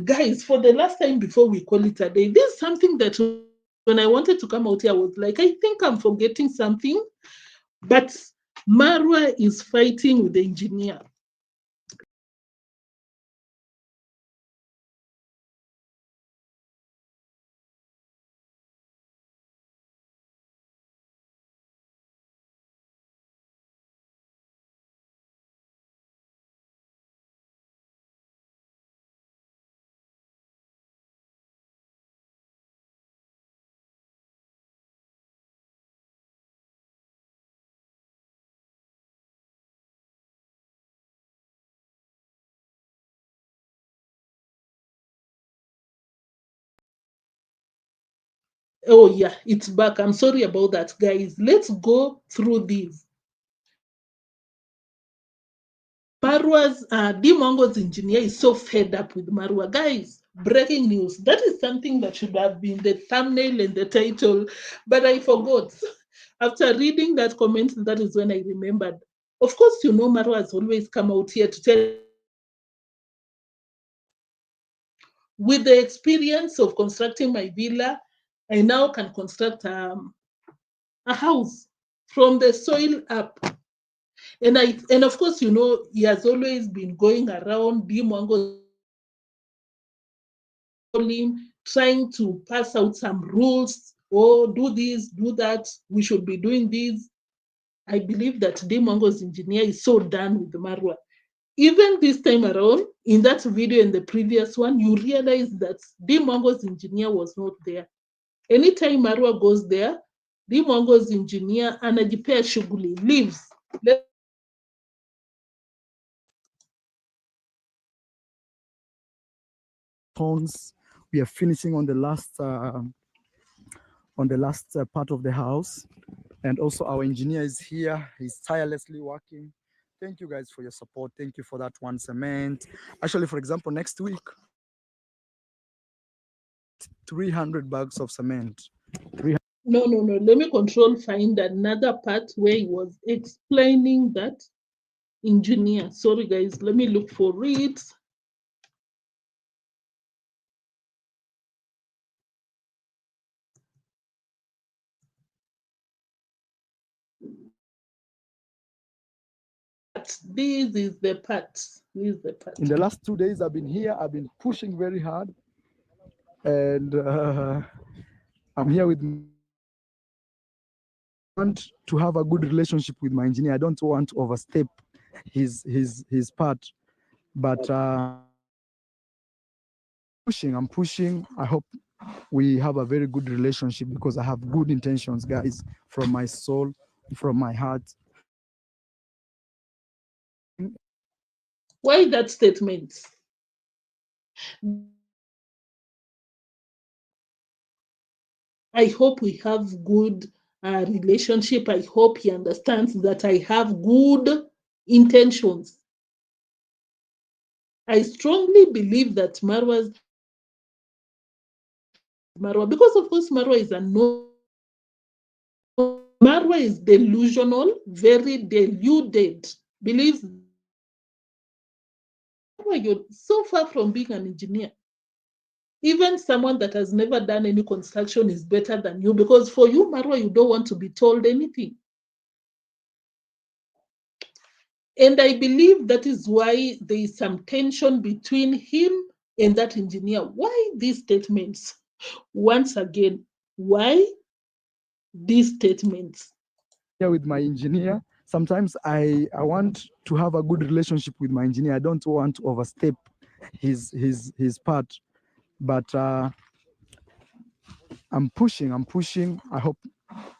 guys, for the last time before we call it a day, this is something that when I wanted to come out here, I was like, I think I'm forgetting something. But Marwa is fighting with the engineer. Oh yeah, it's back. I'm sorry about that, guys. Let's go through these. Marwa's deemwango's engineer is so fed up with Marwa. Guys, breaking news. That is something that should have been the thumbnail and the title, but I forgot. After reading that comment, that is when I remembered. Of course, you know Marwa has always come out here to tell, with the experience of constructing my villa, I now can construct a house from the soil up. And of course, you know, he has always been going around Mwango trying to pass out some rules, or do this, do that, we should be doing this. I believe that Mwango's engineer is so done with Marwa. Even this time around, in that video and the previous one, you realize that Mwango's engineer was not there. Anytime Marwa goes there, Mwango's engineer anajipea shughuli, leaves. We are finishing on the last part of the house, and also our engineer is here. He's tirelessly working. Thank you guys for your support. Thank you for that one cement. Actually, for example, next week, 300 bags of cement. No. Let me find another part where he was explaining that engineer. Sorry, guys. Let me look for it. This is the part. In the last 2 days, I've been here. I've been pushing very hard, and I'm here with. I want to have a good relationship with my engineer. I don't want to overstep his part, but I'm pushing. I hope we have a very good relationship because I have good intentions, guys, from my soul, from my heart. Why that statement? I hope we have good relationship. I hope he understands that I have good intentions. I strongly believe that Marwa, because of course Marwa is a no. Marwa is delusional, very deluded, believes you're so far from being an engineer. Even someone that has never done any construction is better than you, because for you, Marwa, you don't want to be told anything. And I believe that is why there is some tension between him and that engineer. Why these statements? Once again, why these statements? Here with my engineer, sometimes I want to have a good relationship with my engineer. I don't want to overstep his part, but I'm pushing. I hope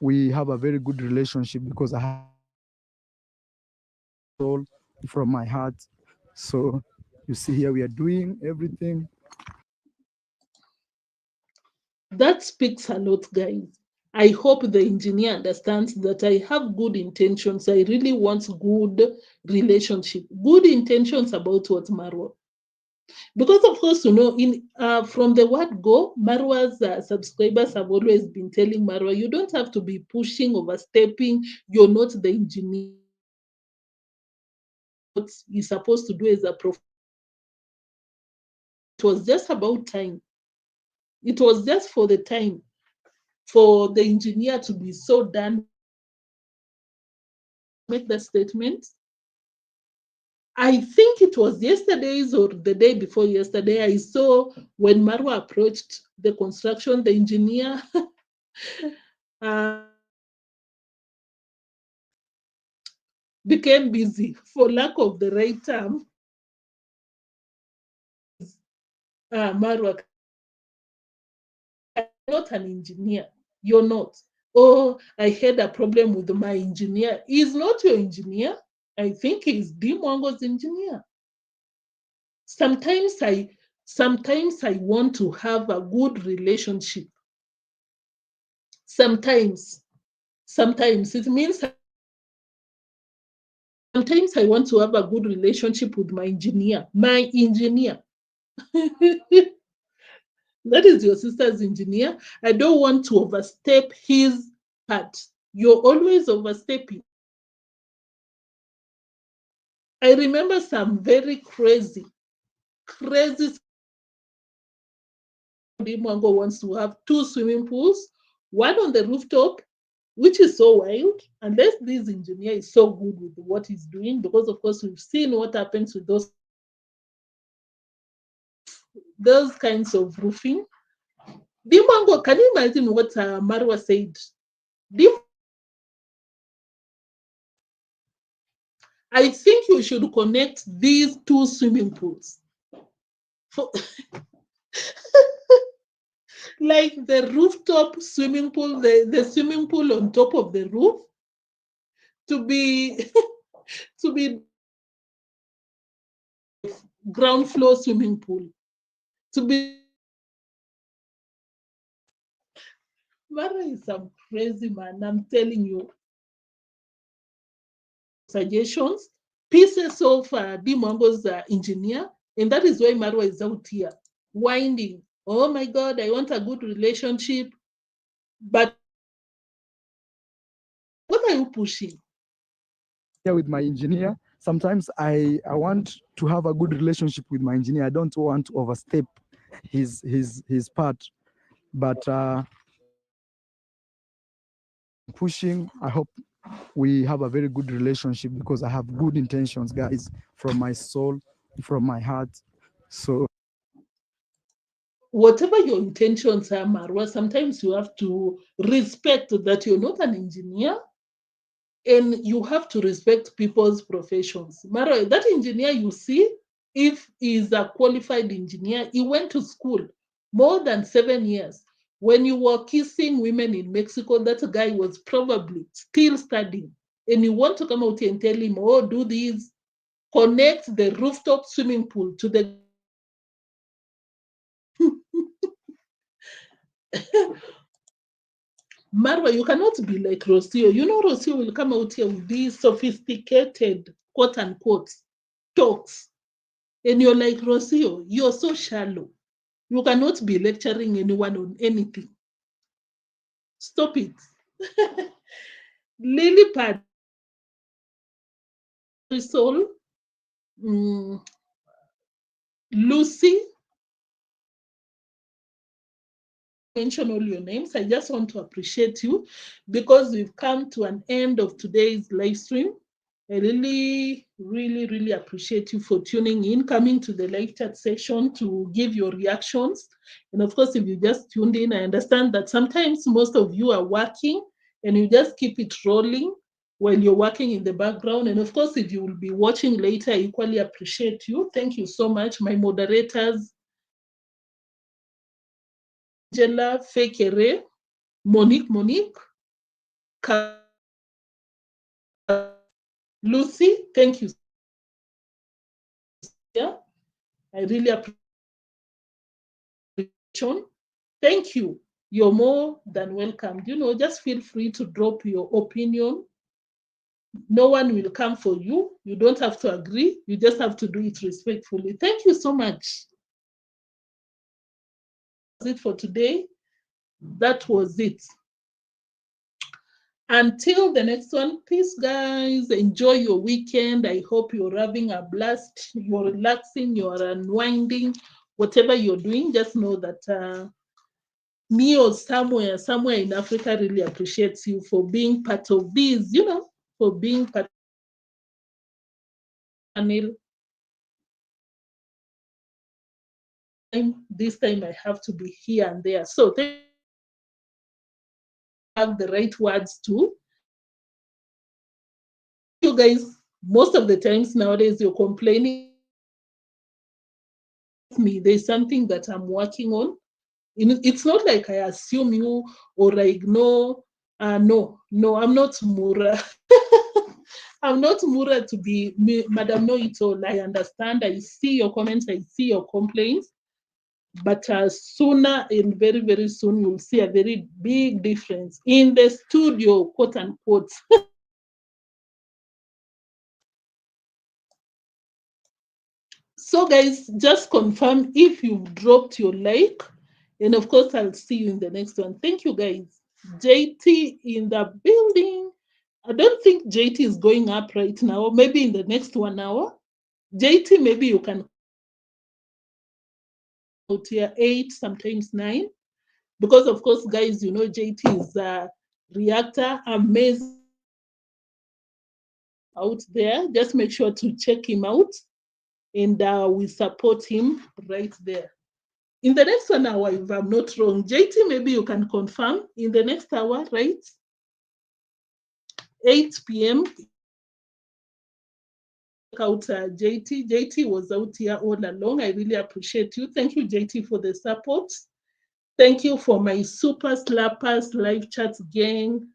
we have a very good relationship because I have soul from my heart. So you see here we are doing everything. That speaks a lot, guys. I hope the engineer understands that I have good intentions. I really want good relationship, good intentions about what Marwa. Because of course, you know, in from the word go, Marwa's subscribers have always been telling Marwa, you don't have to be pushing, overstepping. You're not the engineer. What you're supposed to do as a prof. It was just about time. It was just for the time for the engineer to be so done. Make the statement. I think it was yesterday's or the day before yesterday. I saw when Marwa approached the construction, the engineer became busy, for lack of the right term. Marwa, I'm not an engineer. You're not. Oh, I had a problem with my engineer. He's not your engineer. I think he's deemwango's engineer. Sometimes I want to have a good relationship Sometimes it means sometimes I want to have a good relationship with my engineer. That is your sister's engineer. I don't want to overstep his part. You're always overstepping. I remember some very crazy Mwango wants to have 2 swimming pools, one on the rooftop, which is so wild, unless this engineer is so good with what he's doing, because of course we've seen what happens with those kinds of roofing. Deemwango, can you imagine what Marwa said? I think you should connect these 2 swimming pools. Like the rooftop swimming pool, the swimming pool on top of the roof, to be ground floor swimming pool. To be Mara is some crazy man, I'm telling you. Suggestions, pieces of Deemwango's engineer, and that is why Marwa is out here whining. Oh my God, I want a good relationship, but what are you pushing? Here with my engineer, sometimes I want to have a good relationship with my engineer. I don't want to overstep his part, but pushing. I hope we have a very good relationship because I have good intentions, guys, from my soul, from my heart. So whatever your intentions are, Marwa, sometimes you have to respect that you're not an engineer, and you have to respect people's professions. Marwa, that engineer you see, if he's a qualified engineer, he went to school more than 7 years. When you were kissing women in Mexico, that guy was probably still studying. And you want to come out and tell him, oh, do this, connect the rooftop swimming pool to the Marwa, you cannot be like Rosio. You know Rosio will come out here with these sophisticated, quote unquote, talks. And you're like, Rosio, you're so shallow. You cannot be lecturing anyone on anything. Stop it. Lily Pad, Soul, Lucy, mention all your names. I just want to appreciate you because we've come to an end of today's live stream. I really, really, really appreciate you for tuning in, coming to the live chat session to give your reactions. And of course, if you just tuned in, I understand that sometimes most of you are working and you just keep it rolling while you're working in the background. And of course, if you will be watching later, I equally appreciate you. Thank you so much, my moderators, Angela, Fekere, Monique, Lucy, thank you. Yeah, I really appreciate it. Thank you. You're more than welcome. You know, just feel free to drop your opinion. No one will come for you. You don't have to agree. You just have to do it respectfully. Thank you so much. That's it for today. That was it. Until the next one, peace, guys. Enjoy your weekend. I hope you're having a blast. You're relaxing, you're unwinding. Whatever you're doing, just know that me or somewhere in Africa really appreciates you for being part of this, you know, for being part of the channel. This time I have to be here and there. So thank you. Have the right words too. You guys, most of the times nowadays you're complaining me. There's something that I'm working on. It's not like I assume you or I ignore. No, I'm not Mura. I'm not Mura to be Madam Know It All. I understand. I see your comments. I see your complaints. But sooner and very, very soon, you'll see a very big difference in the studio, quote unquote. So guys, just confirm if you've dropped your like. And of course, I'll see you in the next one. Thank you, guys. JT in the building. I don't think JT is going up right now. Maybe in the next 1 hour. JT, maybe you can out here 8, sometimes 9. Because of course, guys, you know JT is a reactor, amazing out there. Just make sure to check him out. And we support him right there. In the next 1 hour, if I'm not wrong, JT, maybe you can confirm in the next hour, right? 8 p.m. Out JT. JT was out here all along. I really appreciate you. Thank you, JT, for the support. Thank you for my super slappers, live chat gang.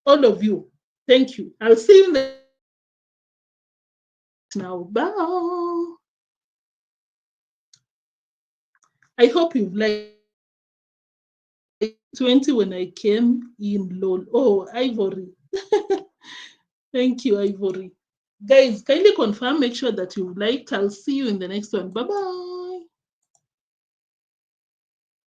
All of you. Thank you. I'll see you in the now. Bye. I hope you've liked 20 when I came in LOL. Oh, Ivory. Thank you, Ivory. Guys, kindly confirm, make sure that you've liked. I'll see you in the next one. Bye-bye.